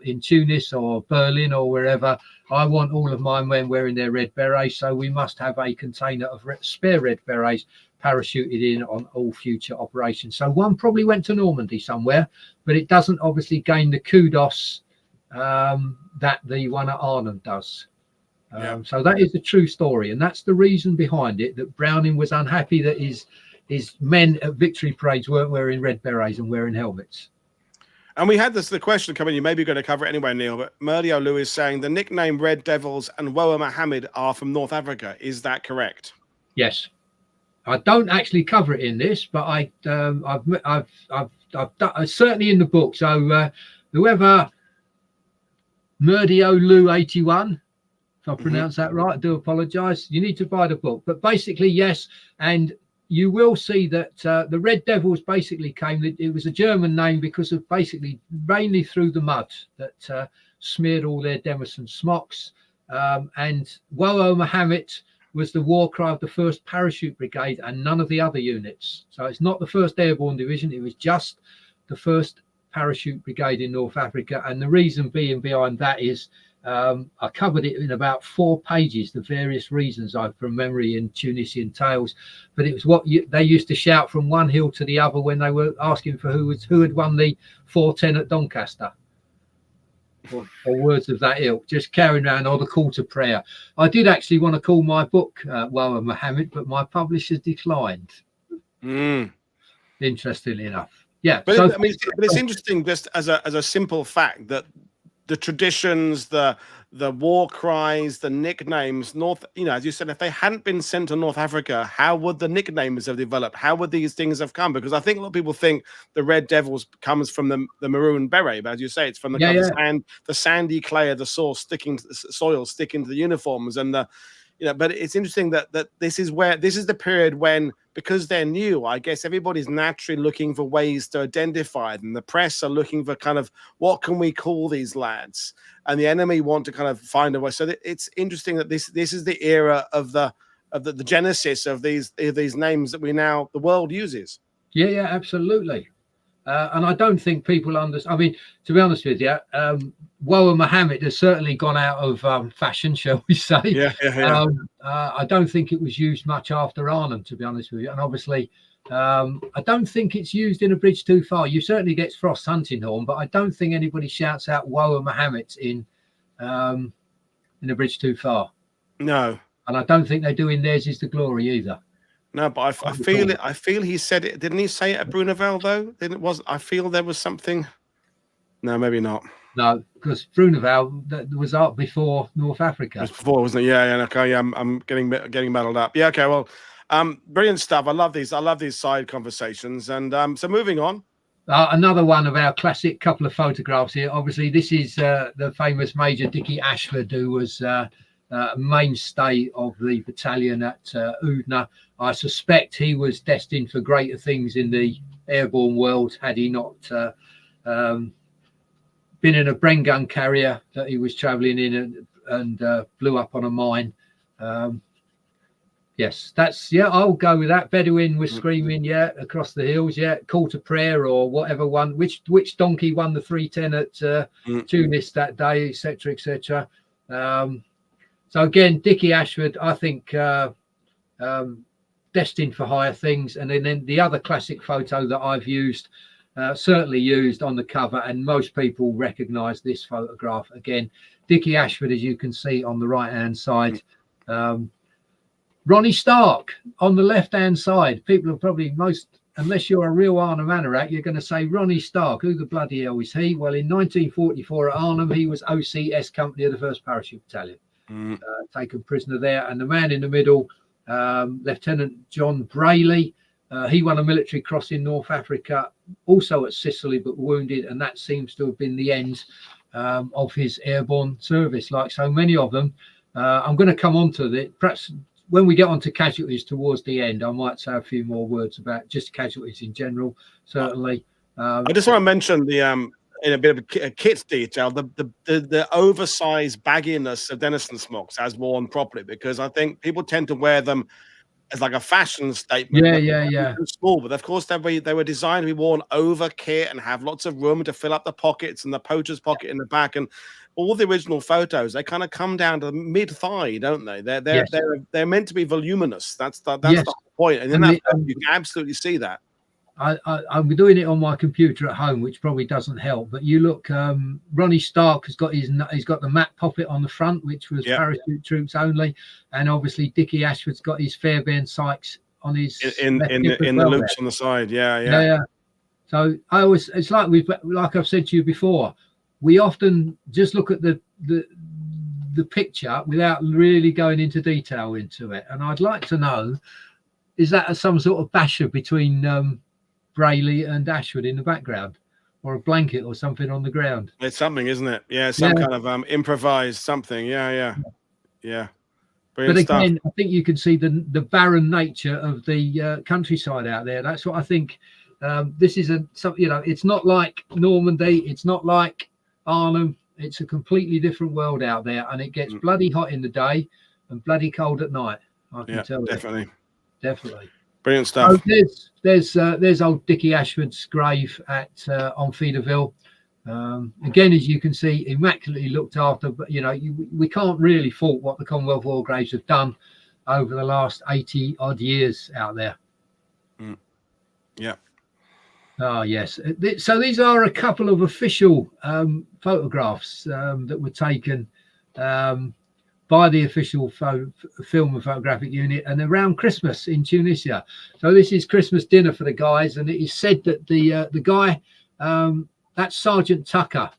in Tunis or Berlin or wherever, I want all of my men wearing their red berets. So we must have a container of spare red berets parachuted in on all future operations. So one probably went to Normandy somewhere, but it doesn't obviously gain the kudos that the one at Arnhem does. So that is the true story, and that's the reason behind it, that Browning was unhappy that his men at victory parades weren't wearing red berets and wearing helmets. And we had the question coming. You may be going to cover it anyway, Neil, but Murdio Lou is saying the nickname Red Devils and Woa Mohammed are from North Africa. Is that correct? Yes. I don't actually cover it in this, but I've done, certainly in the book. So whoever Murdio Lou 81, if I pronounce that right, I do apologize. You need to buy the book. But basically, yes. And you will see that the Red Devils basically it was a German name because of basically mainly through the mud that smeared all their Demerson smocks. And Woa Mohammed was the war cry of the 1st Parachute Brigade and none of the other units. So it's not the 1st Airborne Division. It was just the 1st Parachute Brigade in North Africa. And the reason being behind that is I covered it in about 4 pages, the various reasons from memory in Tunisian tales, but it was what they used to shout from one hill to the other when they were asking for who had won the 410 at Doncaster, or words of that ilk, just carrying around, or the call to prayer. I did actually want to call my book Woa Mohammed, but my publishers declined. Interestingly enough, yeah. But it's interesting, just as a simple fact, that the traditions, the war cries, the nicknames, as you said, if they hadn't been sent to North Africa, how would the nicknames have developed? How would these things have come? Because I think a lot of people think the Red Devils comes from the maroon beret, but as you say, it's from the sandy clay of the soil sticking to the uniforms, and but it's interesting that this is the period when, because they're new, I guess everybody's naturally looking for ways to identify them. The press are looking for kind of, what can we call these lads? And the enemy want to kind of find a way. So it's interesting that this is the era of the genesis of these names that the world uses. Yeah, absolutely. And I don't think people understand. I mean, to be honest with you, Woa Mohammed has certainly gone out of fashion, shall we say. Yeah. I don't think it was used much after Arnhem, to be honest with you. And obviously, I don't think it's used in A Bridge Too Far. You certainly get Frost Hunting Horn, but I don't think anybody shouts out Woa Mohammed in A Bridge Too Far. No. And I don't think they do in Theirs Is the Glory either. No, but I feel it. I feel he said it. Didn't he say it at Bruneval though? I feel there was something. No, maybe not. No, because Bruneval was up before North Africa. It was before, wasn't it? Yeah. Okay, yeah. I'm getting muddled up. Yeah. Okay. Well, brilliant stuff. I love these. I love these side conversations. And so moving on. Another one of our classic couple of photographs here. Obviously, this is the famous Major Dickie Ashford, who was mainstay of the battalion at Oudna. I suspect he was destined for greater things in the airborne world had he not been in a Bren gun carrier that he was travelling in and blew up on a mine. Yes, I'll go with that. Bedouin was screaming, across the hills, call to prayer or whatever one. Which donkey won the 310 at Tunis that day, etc., etc. So again, Dickie Ashford, I think, destined for higher things. And then the other classic photo that I've used, certainly used on the cover, and most people recognise this photograph. Again, Dickie Ashford, as you can see on the right-hand side. Ronnie Stark on the left-hand side. People are probably unless you're a real Arnhem Anorak, you're going to say Ronnie Stark. Who the bloody hell is he? Well, in 1944 at Arnhem, he was OCS Company of the 1st Parachute Battalion. Taken prisoner there. And the man in the middle, Lieutenant John Brayley, he won a military cross in North Africa, also at Sicily, but wounded, and that seems to have been the end of his airborne service, like so many of them. I'm going to come on to it. Perhaps when we get on to casualties towards the end, I might say a few more words about just casualties in general, certainly. I just want to mention in a bit of a kit detail, the oversized bagginess of Denison smocks as worn properly, because I think people tend to wear them as like a fashion statement. Yeah. Small, but of course they were designed to be worn over kit and have lots of room to fill up the pockets and the poacher's pocket in the back. And all the original photos, they kind of come down to the mid thigh, don't they? They're meant to be voluminous. That's the whole point. And in that you can absolutely see that. I'm doing it on my computer at home, which probably doesn't help. But you look, Ronnie Stark he's got the map poppet on the front, which was parachute troops only, and obviously Dickie Ashford's got his Fairbairn Sykes on his in the loops on the side. Yeah. So it's like I've said to you before, we often just look at the picture without really going into detail into it. And I'd like to know, is that some sort of basher between Brayley and Ashford in the background, or a blanket or something on the ground? It's something, isn't it? Yeah, some kind of improvised something. Yeah. But again, I think you can see the barren nature of the countryside out there. That's what I think. This is it's not like Normandy, it's not like Arnhem. It's a completely different world out there, and it gets bloody hot in the day and bloody cold at night. I can tell you. Definitely. Brilliant stuff. So there's old Dickie Ashford's grave at on Feederville. Again, as you can see, immaculately looked after. But we can't really fault what the Commonwealth War Graves have done over the last 80 odd years out there. Yeah. Oh yes. So these are a couple of official photographs that were taken by the official film and photographic unit, and around Christmas in Tunisia. So this is Christmas dinner for the guys, and it is said that the guy, that's Sergeant Tucker,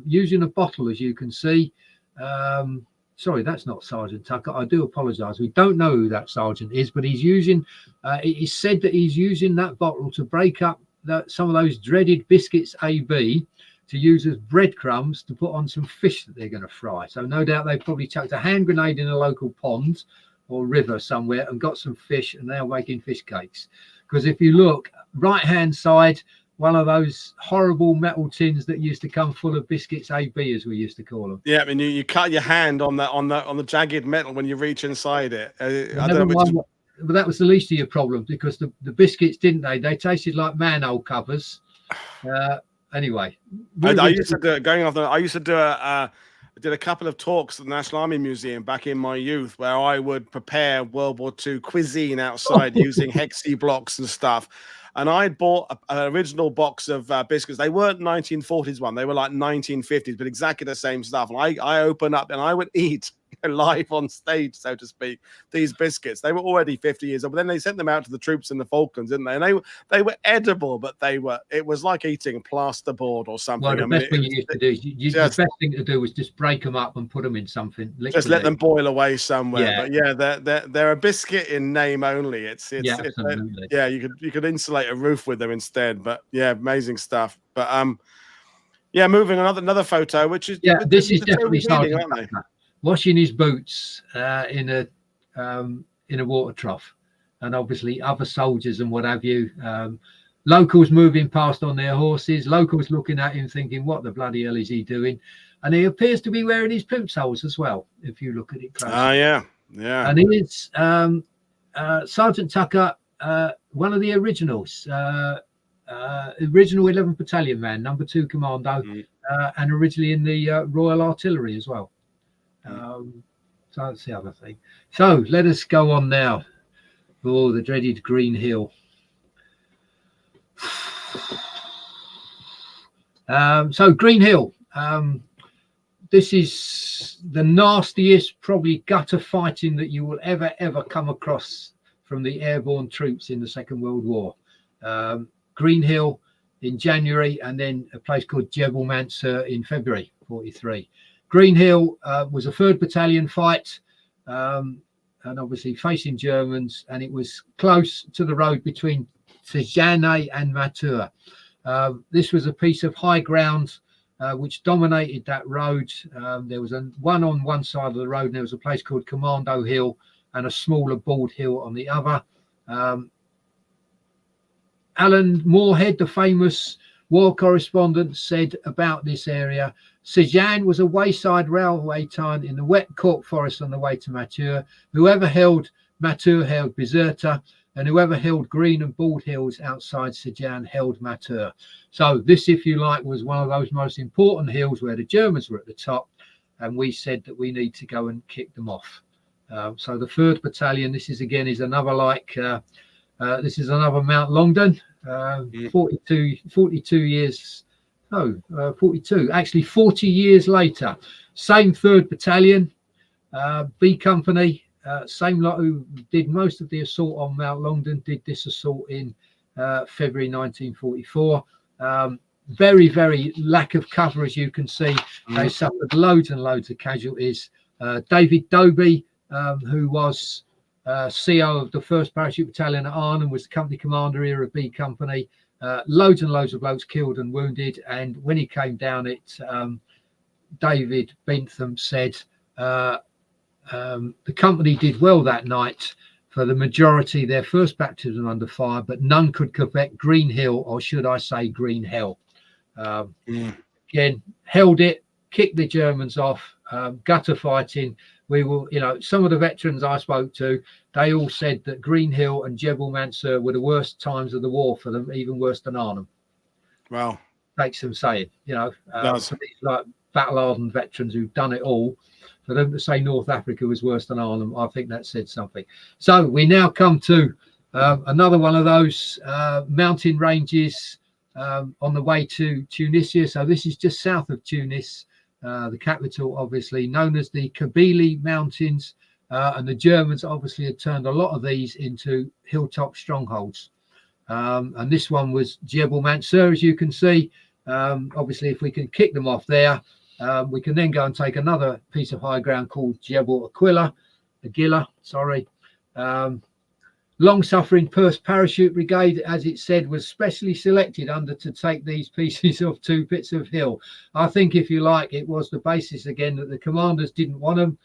using a bottle, as you can see. Sorry, that's not Sergeant Tucker. I do apologise. We don't know who that sergeant is, but he's using. It is said that he's using that bottle to break up some of those dreaded biscuits AB, to use as breadcrumbs to put on some fish that they're going to fry. So no doubt they probably chucked a hand grenade in a local pond or river somewhere and got some fish, and they're making fish cakes. Because if you look right hand side, one of those horrible metal tins that used to come full of biscuits AB, as we used to call them. Yeah, I mean, you cut your hand on the jagged metal when you reach inside it. I don't know. But that was the least of your problems, because the biscuits, didn't they? They tasted like manhole covers. Anyway, I used to do it. Going off the, I used to do I did a couple of talks at the National Army Museum back in my youth, where I would prepare World War II cuisine outside using hexi blocks and stuff. And I'd bought an original box of biscuits. They weren't 1940s one; they were like 1950s, but exactly the same stuff. And I open up and I would eat live on stage, so to speak, these biscuits. They were already 50 years old, but then they sent them out to the troops in the Falklands, didn't they? And they were edible, but it was like eating plasterboard or something. Well, the best thing you used to do is the best thing to do was just break them up and put them in something. Just let them boil away somewhere. Yeah. But yeah, they're a biscuit in name only. It's absolutely. Yeah, you could insulate a roof with them instead. But yeah, amazing stuff. But yeah, moving on, another photo, which is this is definitely Sergeant Tucker washing his boots in a water trough, and obviously other soldiers and what have you. Locals moving past on their horses, locals looking at him thinking, what the bloody hell is he doing? And he appears to be wearing his plimp soles as well, if you look at it closely. Yeah. And he is Sergeant Tucker, one of the originals, original 11th Battalion man, number 2 Commando, and originally in the Royal Artillery as well. So that's the other thing. So let us go on now. Oh, the dreaded Green Hill. So Green Hill, this is the nastiest probably gutter fighting that you will ever come across from the airborne troops in the Second World War. Green Hill in January, and then a place called Jebel Mansur in February 43. Green Hill was a 3rd Battalion fight, and obviously facing Germans, and it was close to the road between Sejane and Matur. This was a piece of high ground which dominated that road. There was one on one side of the road, and there was a place called Commando Hill and a smaller bald hill on the other. Alan Moorhead, the famous war correspondent, said about this area, Sejane was a wayside railway town in the wet Cork forest on the way to Matur. Whoever held Matur held Bizerta, and whoever held Green and Bald Hills outside Sejane held Matur. So this, if you like, was one of those most important hills where the Germans were at the top, and we said that we need to go and kick them off. So the 3rd Battalion, this is again is another this is another Mount Longdon, 42 years. No, 42. Actually, 40 years later, same 3rd Battalion, B Company. Same lot who did most of the assault on Mount Longdon did this assault in February 1944. Very, very lack of cover, as you can see. They suffered loads and loads of casualties. David Doby, who was CO of the 1st Parachute Battalion at Arnhem, was the company commander here of B Company. Loads and loads of blokes killed and wounded. And when he came down it, David Bentham said, the company did well that night. For the majority, their first baptism under fire, but none could covet Green Hill, or should I say Green Hell. Again, held it, kicked the Germans off, gutter fighting. We will, some of the veterans I spoke to, they all said that Green Hill and Jebel Mansur were the worst times of the war for them, even worse than Arnhem. Wow. Takes some saying, for these like battle-hardened veterans who've done it all. For them to say North Africa was worse than Arnhem, I think that said something. So we now come to another one of those mountain ranges on the way to Tunisia. So this is just south of Tunis, the capital, obviously, known as the Kabyle Mountains. And the Germans obviously had turned a lot of these into hilltop strongholds. And this one was Jebel Mansur, as you can see. Obviously, if we can kick them off there, we can then go and take another piece of high ground called Jebel Aguila, long-suffering First Parachute Brigade, as it said, was specially selected under to take these pieces off 2 bits of hill. I think, if you like, it was the basis again that the commanders didn't want them.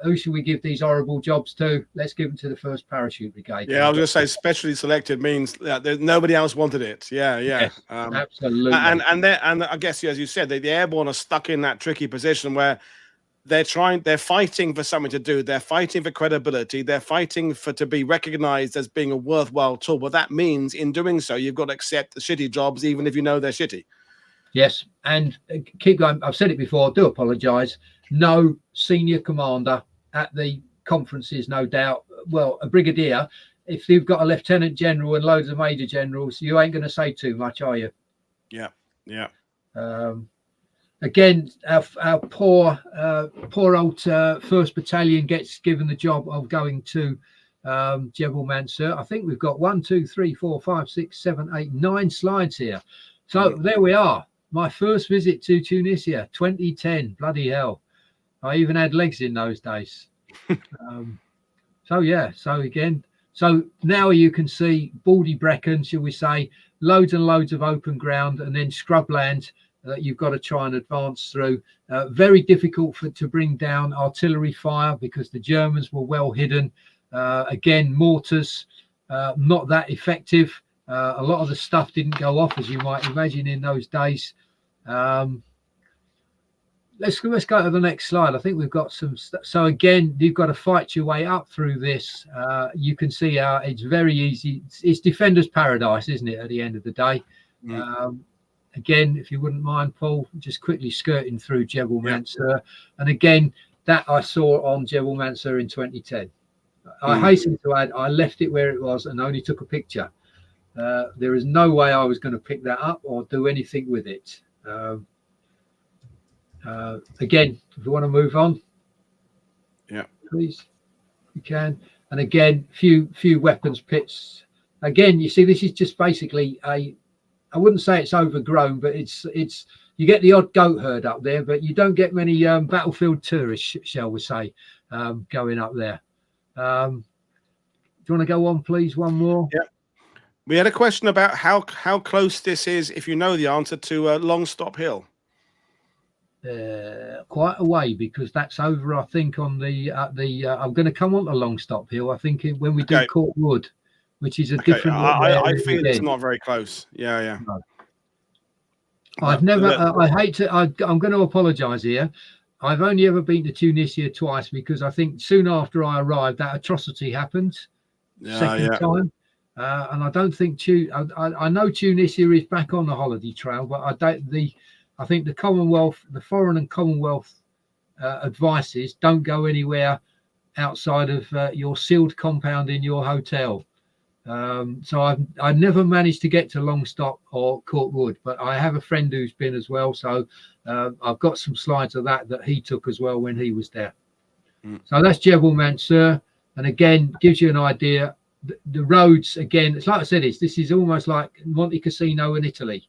Who should we give these horrible jobs to? Let's give them to the First Parachute Brigade. Yeah, I was going to say specially selected means there's nobody else wanted it. Yeah. Yes, absolutely. And I guess, as you said, the airborne are stuck in that tricky position where they're fighting for something to do. They're fighting for credibility. They're fighting to be recognized as being a worthwhile tool. But that means in doing so, you've got to accept the shitty jobs, even if you know they're shitty. Yes. And keep going. I've said it before. I do apologize. No senior commander at the conferences, no doubt. Well, a brigadier, if you've got a lieutenant general and loads of major generals, you ain't going to say too much, are you? Yeah. Again, our poor old 1st Battalion gets given the job of going to Jebel Mansour. I think we've got 1, 2, 3, 4, 5, 6, 7, 8, 9 slides here. So there we are. My first visit to Tunisia, 2010. Bloody hell. I even had legs in those days. So now you can see Baldy Brecon, shall we say, loads and loads of open ground, and then scrubland that you've got to try and advance through. Very difficult to bring down artillery fire because the Germans were well hidden. Again, mortars, not that effective. A lot of the stuff didn't go off, as you might imagine, in those days. Let's go to the next slide. I think we've got some. So again, you've got to fight your way up through this. You can see how it's very easy. It's defender's paradise, isn't it? At the end of the day. Again, if you wouldn't mind, Paul, just quickly skirting through Jebel Mansour. And again, that I saw on Jebel Mansour in 2010. I hasten to add, I left it where it was and only took a picture. There is no way I was going to pick that up or do anything with it. Again, if you want to move on, please, you can. And again, few weapons pits. Again, you see, this is just basically I wouldn't say it's overgrown, but it's you get the odd goat herd up there, but you don't get many battlefield tourists, shall we say, going up there. Do you want to go on, please? One more. Yeah. We had a question about how close this is, if you know the answer, to Long Stop Hill. Quite a way, because that's over, I think, on the I'm going to come on to Long Stop Hill. I think when we do Cork Wood, which is a different. I feel it's not very close. Yeah. No. I've never. I hate to. I'm going to apologise here. I've only ever been to Tunisia twice because I think soon after I arrived, that atrocity happened. Second time. And I don't think I know Tunisia is back on the holiday trail, but I think the Commonwealth, the foreign and Commonwealth advices don't go anywhere outside of your sealed compound in your hotel. So I've never managed to get to Long Stop or Cork Wood, but I have a friend who's been as well. So I've got some slides of that he took as well when he was there. So that's Jebel Mansour, and again gives you an idea. The roads, again, it's like I said, this is almost like Monte Cassino in Italy.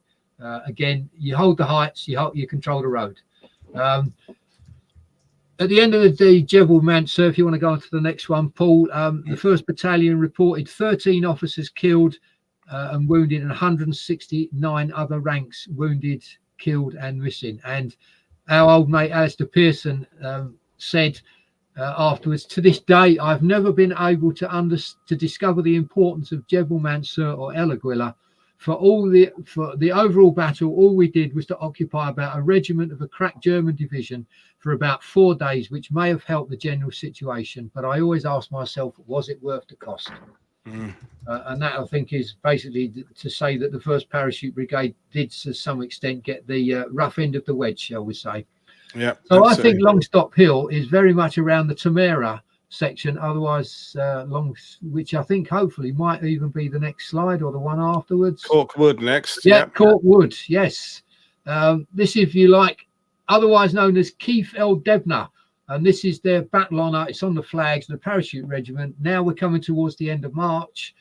Again, you hold the heights, you control the road. At the end of the day, Jebel Mansour, if you want to go on to the next one, Paul, the 1st Battalion reported 13 officers killed and wounded, and 169 other ranks wounded, killed and missing. And our old mate Alistair Pearson said afterwards, to this day, I've never been able to discover the importance of Jebel Mansour or El Aguila. For the overall battle, all we did was to occupy about a regiment of a crack German division for about 4 days, which may have helped the general situation. But I always ask myself, was it worth the cost? And that, I think, is basically to say that the 1st Parachute Brigade did, to some extent, get the rough end of the wedge, shall we say. Yeah. So absolutely. I think Long Stop Hill is very much around the Tamera section, otherwise which I think hopefully might even be the next slide or the one afterwards. Cork Wood next. Yeah, Cork Wood, yes. This, if you like, otherwise known as Keith El Debna, and this is their battle honour. It's on the flags, the Parachute Regiment. Now we're coming towards the end of March.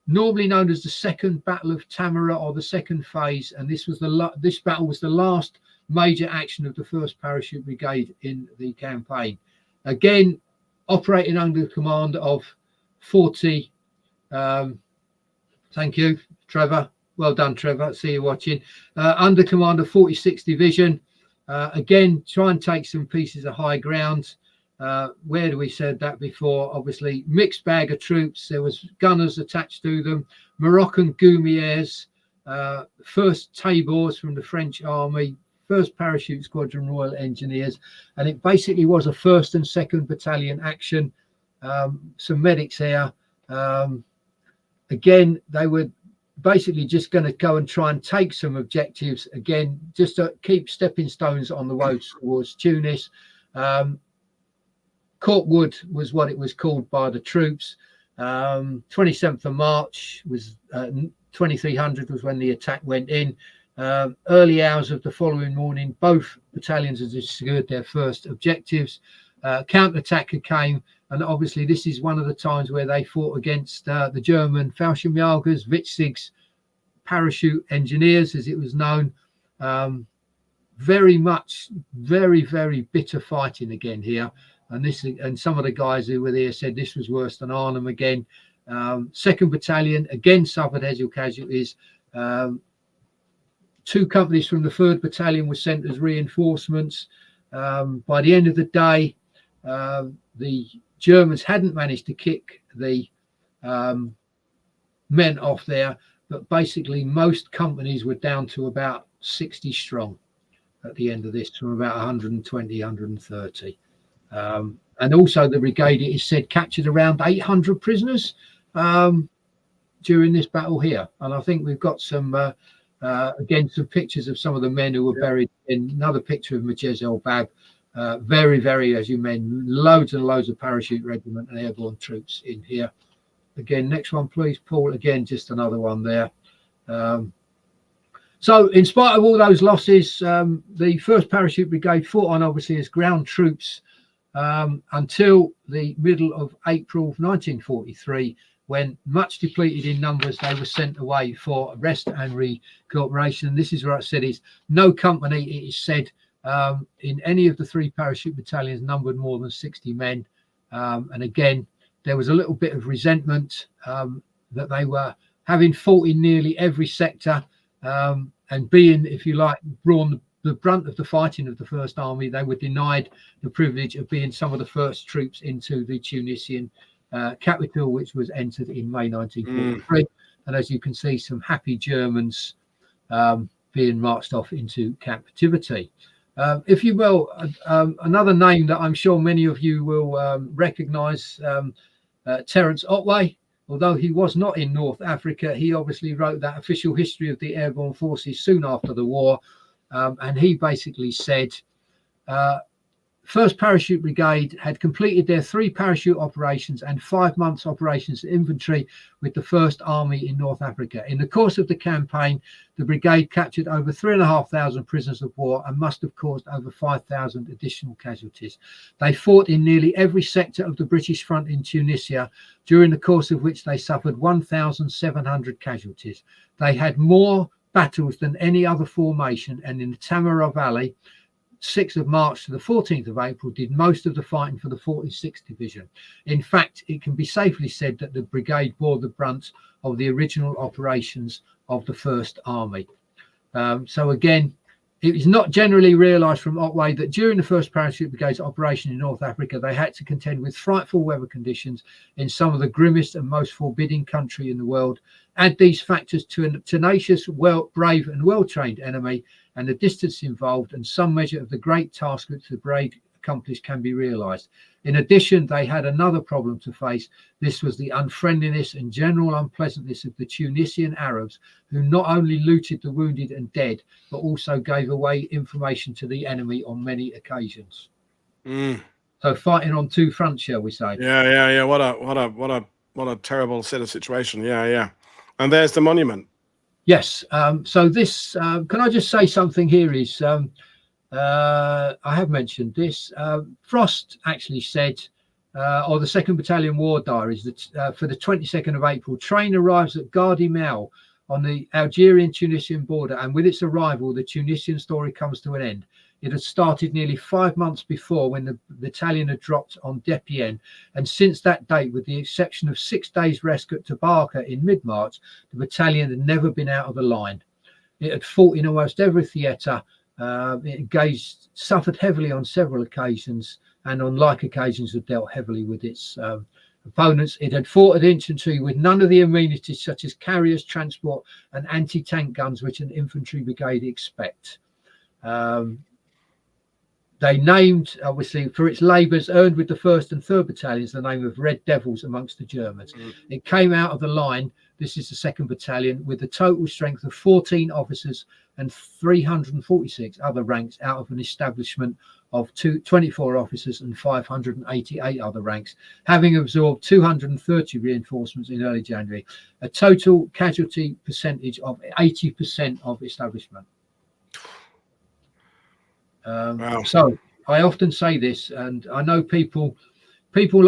Normally known as the 2nd Battle of Tamara, or the 2nd phase, and this battle was the last major action of the 1st Parachute Brigade in the campaign. Again, operating under the command of 40. Thank you, Trevor. Well done, Trevor. See you watching. Under command of 46th Division. Again, try and take some pieces of high ground. Where do we said that before? Obviously, mixed bag of troops. There was gunners attached to them, Moroccan Goumiers, first Tabors from the French Army, first Parachute Squadron Royal Engineers, and it basically was a 1st and 2nd Battalion action. Some medics here. Again, they were basically just going to go and try and take some objectives, again, just to keep stepping stones on the road towards Tunis. Corkwood was what it was called by the troops. 27th of March was 2300 was when the attack went in. Early hours of the following morning, both battalions had secured their first objectives. Counter-attacker came, and obviously this is one of the times where they fought against the German Fallschirmjägers, Witzig's parachute engineers, as it was known. Very much, very bitter fighting again here. And some of the guys who were there said this was worse than Arnhem again. 2nd Battalion again suffered heavy casualties. 2 companies from the 3rd Battalion were sent as reinforcements. By the end of the day, the Germans hadn't managed to kick the men off there, but basically most companies were down to about 60 strong at the end of this, from about 120, 130. And also the brigade, it is said, captured around 800 prisoners during this battle here. And I think we've got some, again, some pictures of some of the men who were buried. In another picture of Majez El Bab. Very, as you mentioned, loads and loads of parachute regiment and airborne troops in here. Again, next one, please, Paul. Again, just another one there. So in spite of all those losses, the 1st Parachute Brigade fought on, obviously, as ground troops until the middle of April 1943, when, much depleted in numbers, they were sent away for rest and recuperation. And this is where I said is no company, it is said, in any of the 3 parachute battalions numbered more than 60 men. And again, there was a little bit of resentment that they were having fought in nearly every sector and being, if you like, drawn the brunt of the fighting of the First Army. They were denied the privilege of being some of the first troops into the Tunisian capital, which was entered in May 1943. And as you can see, some happy Germans being marched off into captivity. If you will, another name that I'm sure many of you will recognise, Terence Otway. Although he was not in North Africa, he obviously wrote that official history of the Airborne Forces soon after the war. And he basically said, 1st Parachute Brigade had completed their 3 parachute operations and 5 months operations infantry with the 1st Army in North Africa. In the course of the campaign, the brigade captured over 3,500 prisoners of war and must have caused over 5,000 additional casualties. They fought in nearly every sector of the British front in Tunisia, during the course of which they suffered 1,700 casualties. They had more battles than any other formation, and in the Tamara Valley, 6th of March to the 14th of April, did most of the fighting for the 46th Division. In fact, it can be safely said that the brigade bore the brunt of the original operations of the First Army. So again, it is not generally realised from Otway that during the 1st Parachute Brigade's operation in North Africa, they had to contend with frightful weather conditions in some of the grimmest and most forbidding country in the world. Add these factors to a tenacious, brave and well-trained enemy, and the distance involved, and some measure of the great task which the brigade accomplished can be realised. In addition, they had another problem to face. This was the unfriendliness and general unpleasantness of the Tunisian Arabs, who not only looted the wounded and dead, but also gave away information to the enemy on many occasions. So fighting on 2 fronts, shall we say? Yeah. What a terrible set of situation. Yeah. And there's the monument. Yes. So this, can I just say something here is, I have mentioned this. Frost actually said, or the 2nd Battalion War Diaries, that for the 22nd of April, train arrives at Gardi Mel on the Algerian-Tunisian border, and with its arrival, the Tunisian story comes to an end. It had started nearly 5 months before, when the battalion had dropped on Depien, and since that date, with the exception of 6 days' rest at Tabarka in mid-March, the battalion had never been out of the line. It had fought in almost every theatre. It suffered heavily on several occasions, and on like occasions had dealt heavily with its opponents. It had fought at infantry with none of the amenities such as carriers, transport, and anti-tank guns which an infantry brigade expect. They named, obviously, for its labours earned with the 1st and 3rd battalions, the name of Red Devils amongst the Germans. It came out of the line, this is the 2nd battalion, with a total strength of 14 officers and 346 other ranks out of an establishment of 24 officers and 588 other ranks, having absorbed 230 reinforcements in early January, a total casualty percentage of 80% of establishment. Wow. So I often say this, and I know people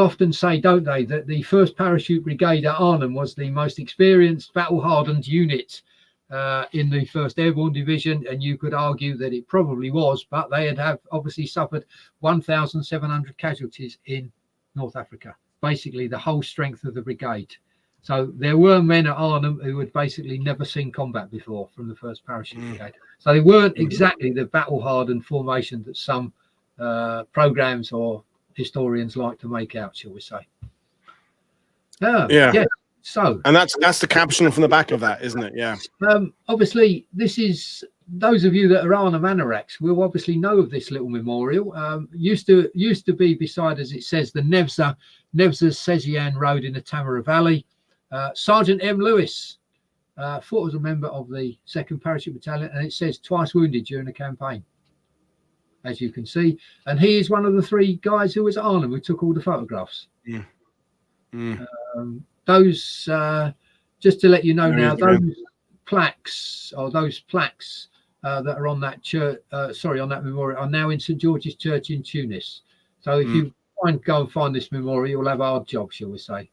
often say, don't they, that the 1st Parachute Brigade at Arnhem was the most experienced, battle-hardened unit in the 1st Airborne Division, and you could argue that it probably was, but they have obviously suffered 1,700 casualties in North Africa, basically the whole strength of the brigade. So there were men at Arnhem who had basically never seen combat before from the 1st Parachute Brigade. So they weren't exactly the battle-hardened formation that some programs or historians like to make out, shall we say. Yeah. So, and that's the caption from the back of that, isn't it? Yeah. Obviously, this is, those of you that are Arnhem anoraks will obviously know of this little memorial. Used to be beside, as it says, the Nevza Sezian Road in the Tamara Valley. Sergeant M. Lewis fought as a member of the 2nd Parachute Battalion, and it says twice wounded during the campaign, as you can see. And he is one of the 3 guys who was at Arnhem who took all the photographs. Those, just to let you know now, those plaques that are on that church, on that memorial, are now in St. George's Church in Tunis. So if you go and find this memorial, you'll have a hard job, shall we say.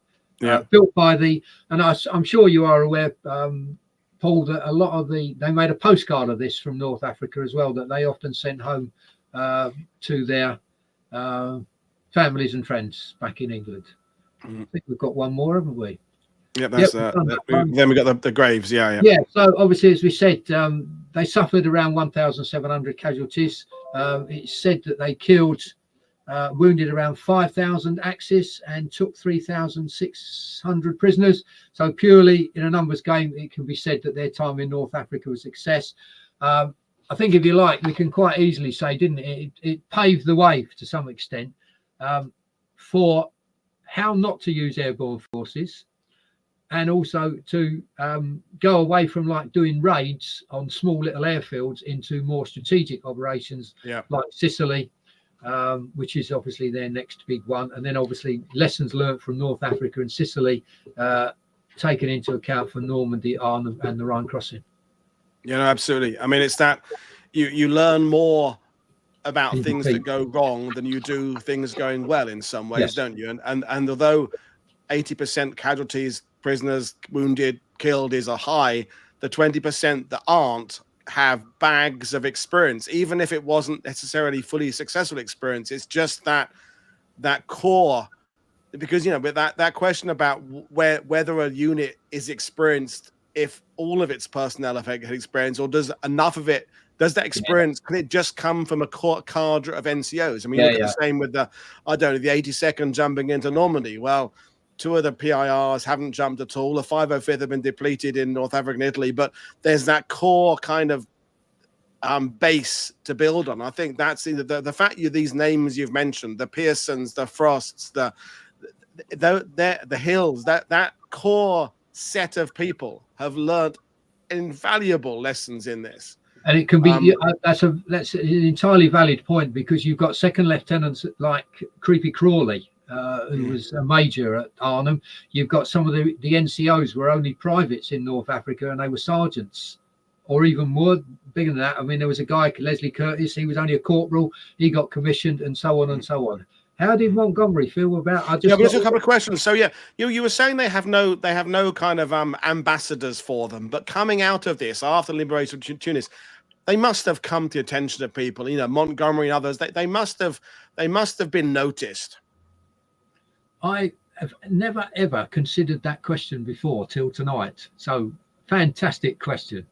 Built by and I'm sure you are aware, Paul, that a lot of they made a postcard of this from North Africa as well, that they often sent home to their families and friends back in England. I think we've got one more, haven't we? Yeah, that's then we got the graves. Yeah. So obviously, as we said, they suffered around 1,700 casualties. It's said that they killed, wounded around 5,000 Axis and took 3,600 prisoners. So purely in a numbers game, it can be said that their time in North Africa was a success. I think, if you like, we can quite easily say, didn't it? It paved the way to some extent for how not to use airborne forces, and also to go away from like doing raids on small little airfields into more strategic operations, like Sicily, which is obviously their next big one. And then obviously lessons learned from North Africa and Sicily taken into account for Normandy, Arnhem and the Rhine crossing. Yeah, no, absolutely. I mean, it's that you learn more about things that go wrong than you do things going well in some ways, don't you? And although 80% casualties, prisoners, wounded, killed is a high, the 20% that aren't have bags of experience, even if it wasn't necessarily fully successful experience. It's just that core, because but that question about whether a unit is experienced, if all of its personnel have had experience, or does enough of it, does that experience, can it just come from a cadre of NCOs? I mean, look at the same with the 82nd jumping into Normandy. Well, 2 of the PIRs haven't jumped at all. The 505th have been depleted in North Africa and Italy, but there's that core kind of base to build on. I think that's the fact these names you've mentioned, the Pearsons, the Frosts, the Hills, that core set of people have learned invaluable lessons in this. And it can be that's an entirely valid point, because you've got second lieutenants like Creepy Crawley, who was a major at Arnhem. You've got some of the NCOs were only privates in North Africa, and they were sergeants, or even more bigger than that. I mean, there was a guy, Leslie Curtis, he was only a corporal, he got commissioned, and so on and so on. How did Montgomery feel about? But there's a couple of questions. So you were saying they have no kind of ambassadors for them, but coming out of this after the liberation of Tunis, they must have come to the attention of people, you know, Montgomery and others. They must have been noticed. I have never ever considered that question before till tonight. So fantastic question.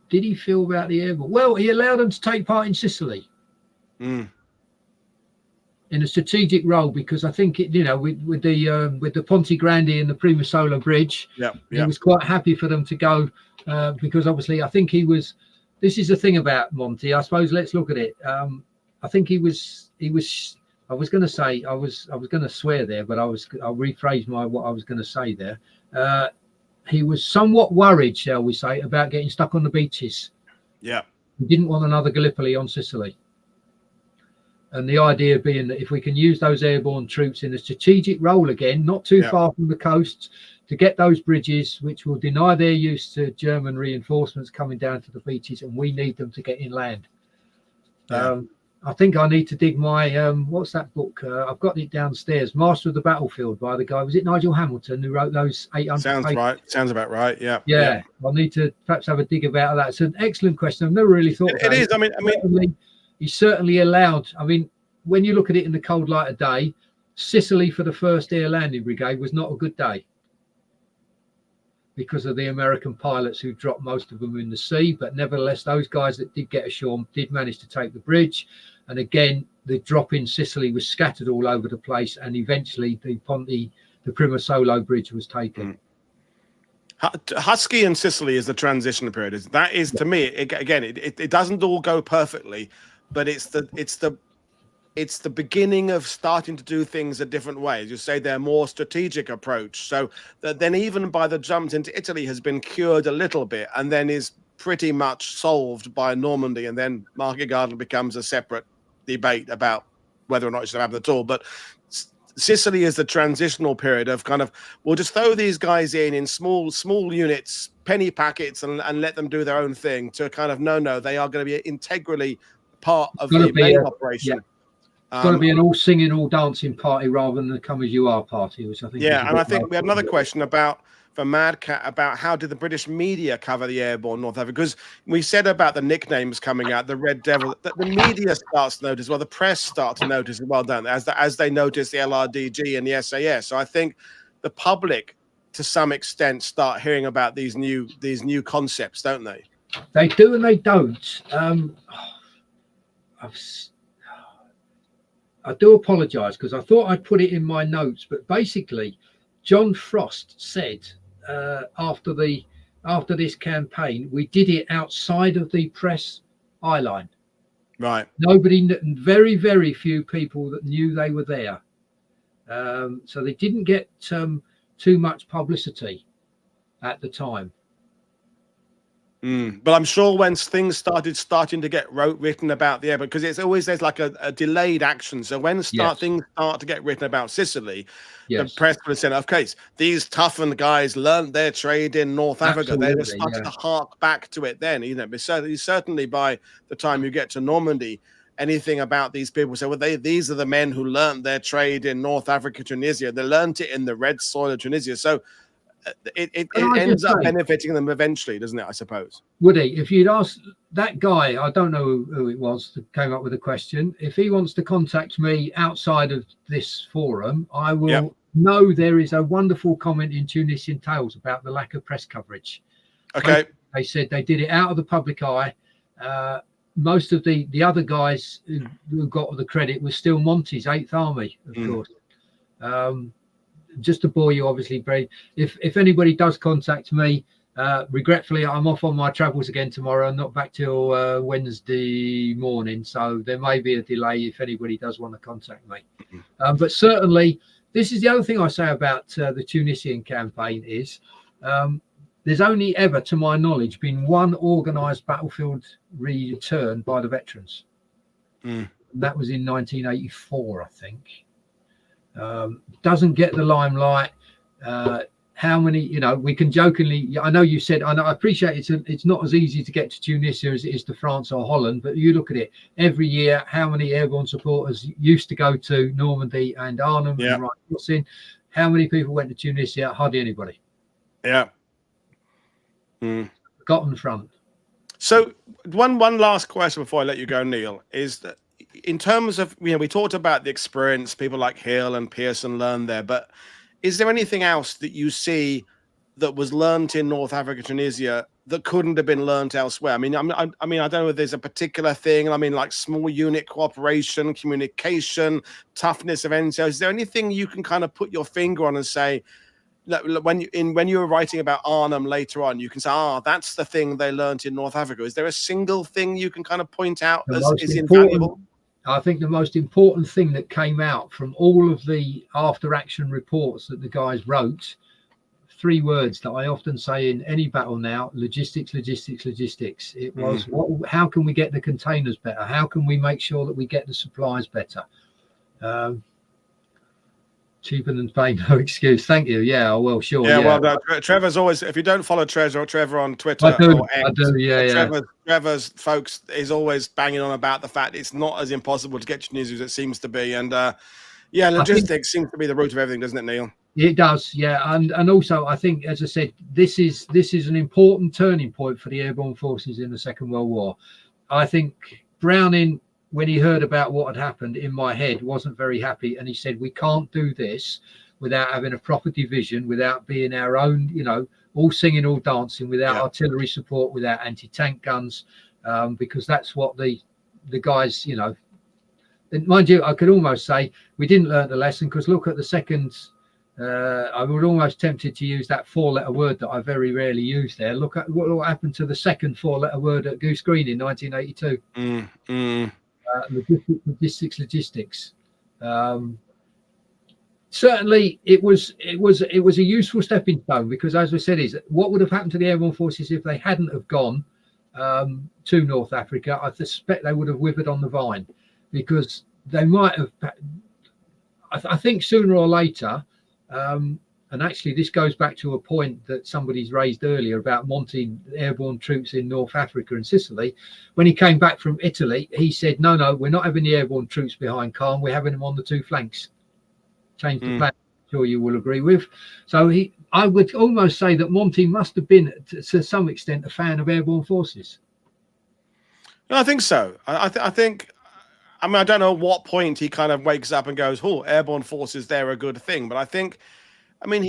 Did he feel about the airborne? Well, he allowed them to take part in Sicily in a strategic role, because I think it, you know, with the Ponte Grande and the Prima Solo Bridge, he was quite happy for them to go, because obviously I think he was. This is the thing about Monty. I suppose let's look at it. I think he was. I was going to say I was going to swear there, but I'll rephrase what I was going to say there. He was somewhat worried, shall we say, about getting stuck on the beaches. Yeah. He didn't want another Gallipoli on Sicily. And the idea being that if we can use those airborne troops in a strategic role again, not too far from the coast, to get those bridges, which will deny their use to German reinforcements coming down to the beaches, and we need them to get inland. Yeah. I think I need to dig my what's that book? I've got it downstairs. Master of the Battlefield by the guy. Was it Nigel Hamilton who wrote those 800? Sounds pages? right. Sounds about right. Yeah. Yeah. I'll need to perhaps have a dig about that. It's an excellent question. I've never really thought about it. It is. I mean, he certainly allowed. I mean, when you look at it in the cold light of day, Sicily for the 1st Air Landing Brigade was not a good day, because of the American pilots who dropped most of them in the sea. But nevertheless, those guys that did get ashore did manage to take the bridge. And again, the drop in Sicily was scattered all over the place. And eventually the Prima Solo Bridge was taken. Husky and Sicily is the transition period. That is, to me, it doesn't all go perfectly, but it's the beginning of starting to do things a different way. As you say, they're more strategic approach. So that then even by the jumps into Italy has been cured a little bit, and then is pretty much solved by Normandy. And then Market Garden becomes a separate debate about whether or not it should happen at all. But Sicily is the transitional period of kind of, we'll just throw these guys in small units, penny packets, and let them do their own thing, to kind of, no, they are going to be integrally part of the main operation. Yeah. It's got to be an all singing, all dancing party rather than a come as you are party, which I think. Yeah, and I think we had another question from Madcat about how did the British media cover the airborne North Africa? Because we said about the nicknames coming out, the Red Devil, that the media starts to notice, well, the press start to notice as well, don't they? As they notice the LRDG and the SAS. So I think the public, to some extent, start hearing about these new concepts, don't they? They do and they don't. I do apologise, because I thought I'd put it in my notes, but basically, John Frost said after this campaign, we did it outside of the press eye line. Right. Very, very few people that knew they were there. So they didn't get too much publicity at the time. But I'm sure when things starting to get written about the air, because there's like a delayed action. So when things start to get written about Sicily, the press will say, okay, these toughened guys learned their trade in North Africa. They were starting to hark back to it then. You know, certainly by the time you get to Normandy, anything about these people say, well, these are the men who learned their trade in North Africa, Tunisia. They learned it in the red soil of Tunisia. So it ends up benefiting them eventually, doesn't it, I suppose? Woody, if you'd asked that guy, I don't know who it was that came up with the question, if he wants to contact me outside of this forum, I will know there is a wonderful comment in Tunisian Tales about the lack of press coverage. Okay. They said they did it out of the public eye. Most of the other guys who got the credit was still Monty's 8th Army, of course. Just to bore you, obviously, Brad, if anybody does contact me, regretfully, I'm off on my travels again tomorrow. I'm not back till Wednesday morning, so there may be a delay if anybody does want to contact me. But certainly, this is the other thing I say about the Tunisian campaign is there's only ever, to my knowledge, been one organised battlefield return by the veterans. That was in 1984, I think. Doesn't get the limelight. How many, we can jokingly, I know you said, I appreciate it's not as easy to get to Tunisia as it is to France or Holland, but you look at it every year, how many airborne supporters used to go to Normandy and Arnhem and right, how many people went to Tunisia? Hardly anybody. Yeah. Gotten front. So one last question before I let you go, Neil, is that in terms of, we talked about the experience people like Hill and Pearson learned there, but is there anything else that you see that was learned in North Africa, Tunisia, that couldn't have been learned elsewhere? I mean, I don't know if there's a particular thing. I mean, like small unit cooperation, communication, toughness of NCOs. Is there anything you can kind of put your finger on and say, when you were writing about Arnhem later on, you can say, that's the thing they learned in North Africa? Is there a single thing you can kind of point out as is invaluable? I think the most important thing that came out from all of the after action reports that the guys wrote, 3 words that I often say in any battle now: logistics, logistics, logistics. It was how can we get the containers better? How can we make sure that we get the supplies better? Cheaper than paying, no excuse. Thank you. Yeah, well, sure. Yeah, well, Trevor's always, if you don't follow Trevor on Twitter, I do, yeah. Trevor's folks is always banging on about the fact it's not as impossible to get Tunisia as it seems to be. And logistics seems to be the root of everything, doesn't it, Neil? It does, yeah. And also, I think, as I said, this is an important turning point for the airborne forces in the Second World War. I think Browning, when he heard about what had happened, in my head, wasn't very happy. And he said, we can't do this without having a proper division, without being our own, all singing, all dancing, without artillery support, without anti-tank guns, because that's what the guys, and mind you, I could almost say we didn't learn the lesson, because look at the second, I would almost tempted to use that 4-letter word that I very rarely use there. Look at what happened to the second 4-letter word at Goose Green in 1982. Logistics. Certainly, it was a useful stepping stone, because, as we said, is what would have happened to the airborne forces if they hadn't have gone to North Africa? I suspect they would have withered on the vine, because they might have. I think sooner or later, and actually this goes back to a point that somebody's raised earlier about wanting airborne troops in North Africa and Sicily. When he came back from Italy, he said, no, we're not having the airborne troops behind Caen, we're having them on the 2 flanks. Change the plan, I'm sure you will agree with. So I would almost say that Monty must have been, to some extent, a fan of airborne forces. No, I think so. I think, I mean, I don't know at what point he kind of wakes up and goes, airborne forces, they're a good thing. But I think, I mean,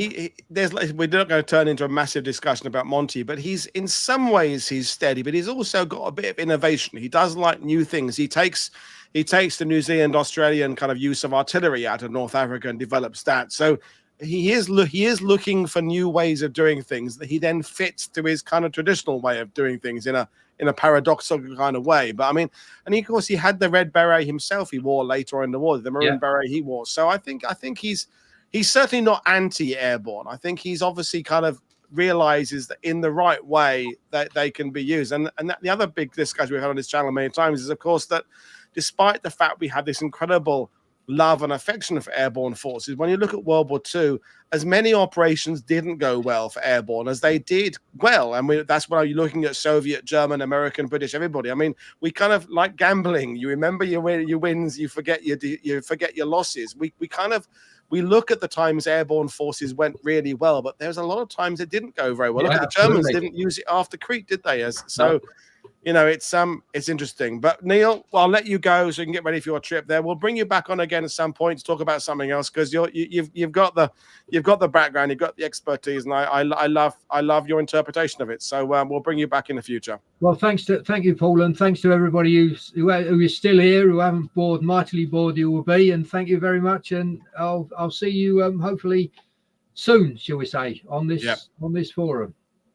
we're not going to turn into a massive discussion about Monty, but in some ways he's steady, but he's also got a bit of innovation. He does like new things. He takes the New Zealand, Australian kind of use of artillery out of North Africa and develops that. So he is looking for new ways of doing things that he then fits to his kind of traditional way of doing things in a paradoxical kind of way. But I mean, and of course he had the red beret himself he wore later on in the war, the maroon beret he wore. So I think he's certainly not anti-airborne. I think he's obviously kind of realizes that in the right way that they can be used. And the other big discussion we've had on this channel many times is, of course, that despite the fact we had this incredible love and affection for airborne forces, when you look at World War II, as many operations didn't go well for airborne as they did well. And that's why you're looking at Soviet, German, American, British, everybody. I mean, we kind of like gambling. You remember your wins, you forget your losses. We look at the times airborne forces went really well, but there's a lot of times it didn't go very well. Look at the Germans didn't use it after Crete, did they? It's interesting. But Neil, well, I'll let you go so you can get ready for your trip there. We'll bring you back on again at some point to talk about something else, because you've got the background, you've got the expertise, and I love your interpretation of it. So we'll bring you back in the future. Well, thank you, Paul, and thanks to everybody who is still here, who haven't mightily bored you will be, and thank you very much. And I'll see you hopefully soon, shall we say, on this forum.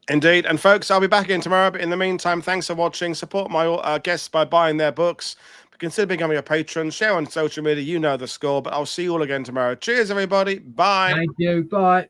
Indeed. And folks, I'll be back again tomorrow. But in the meantime, thanks for watching. Support my guests by buying their books. Consider becoming a patron. Share on social media. You know the score. But I'll see you all again tomorrow. Cheers, everybody. Bye. Thank you. Bye.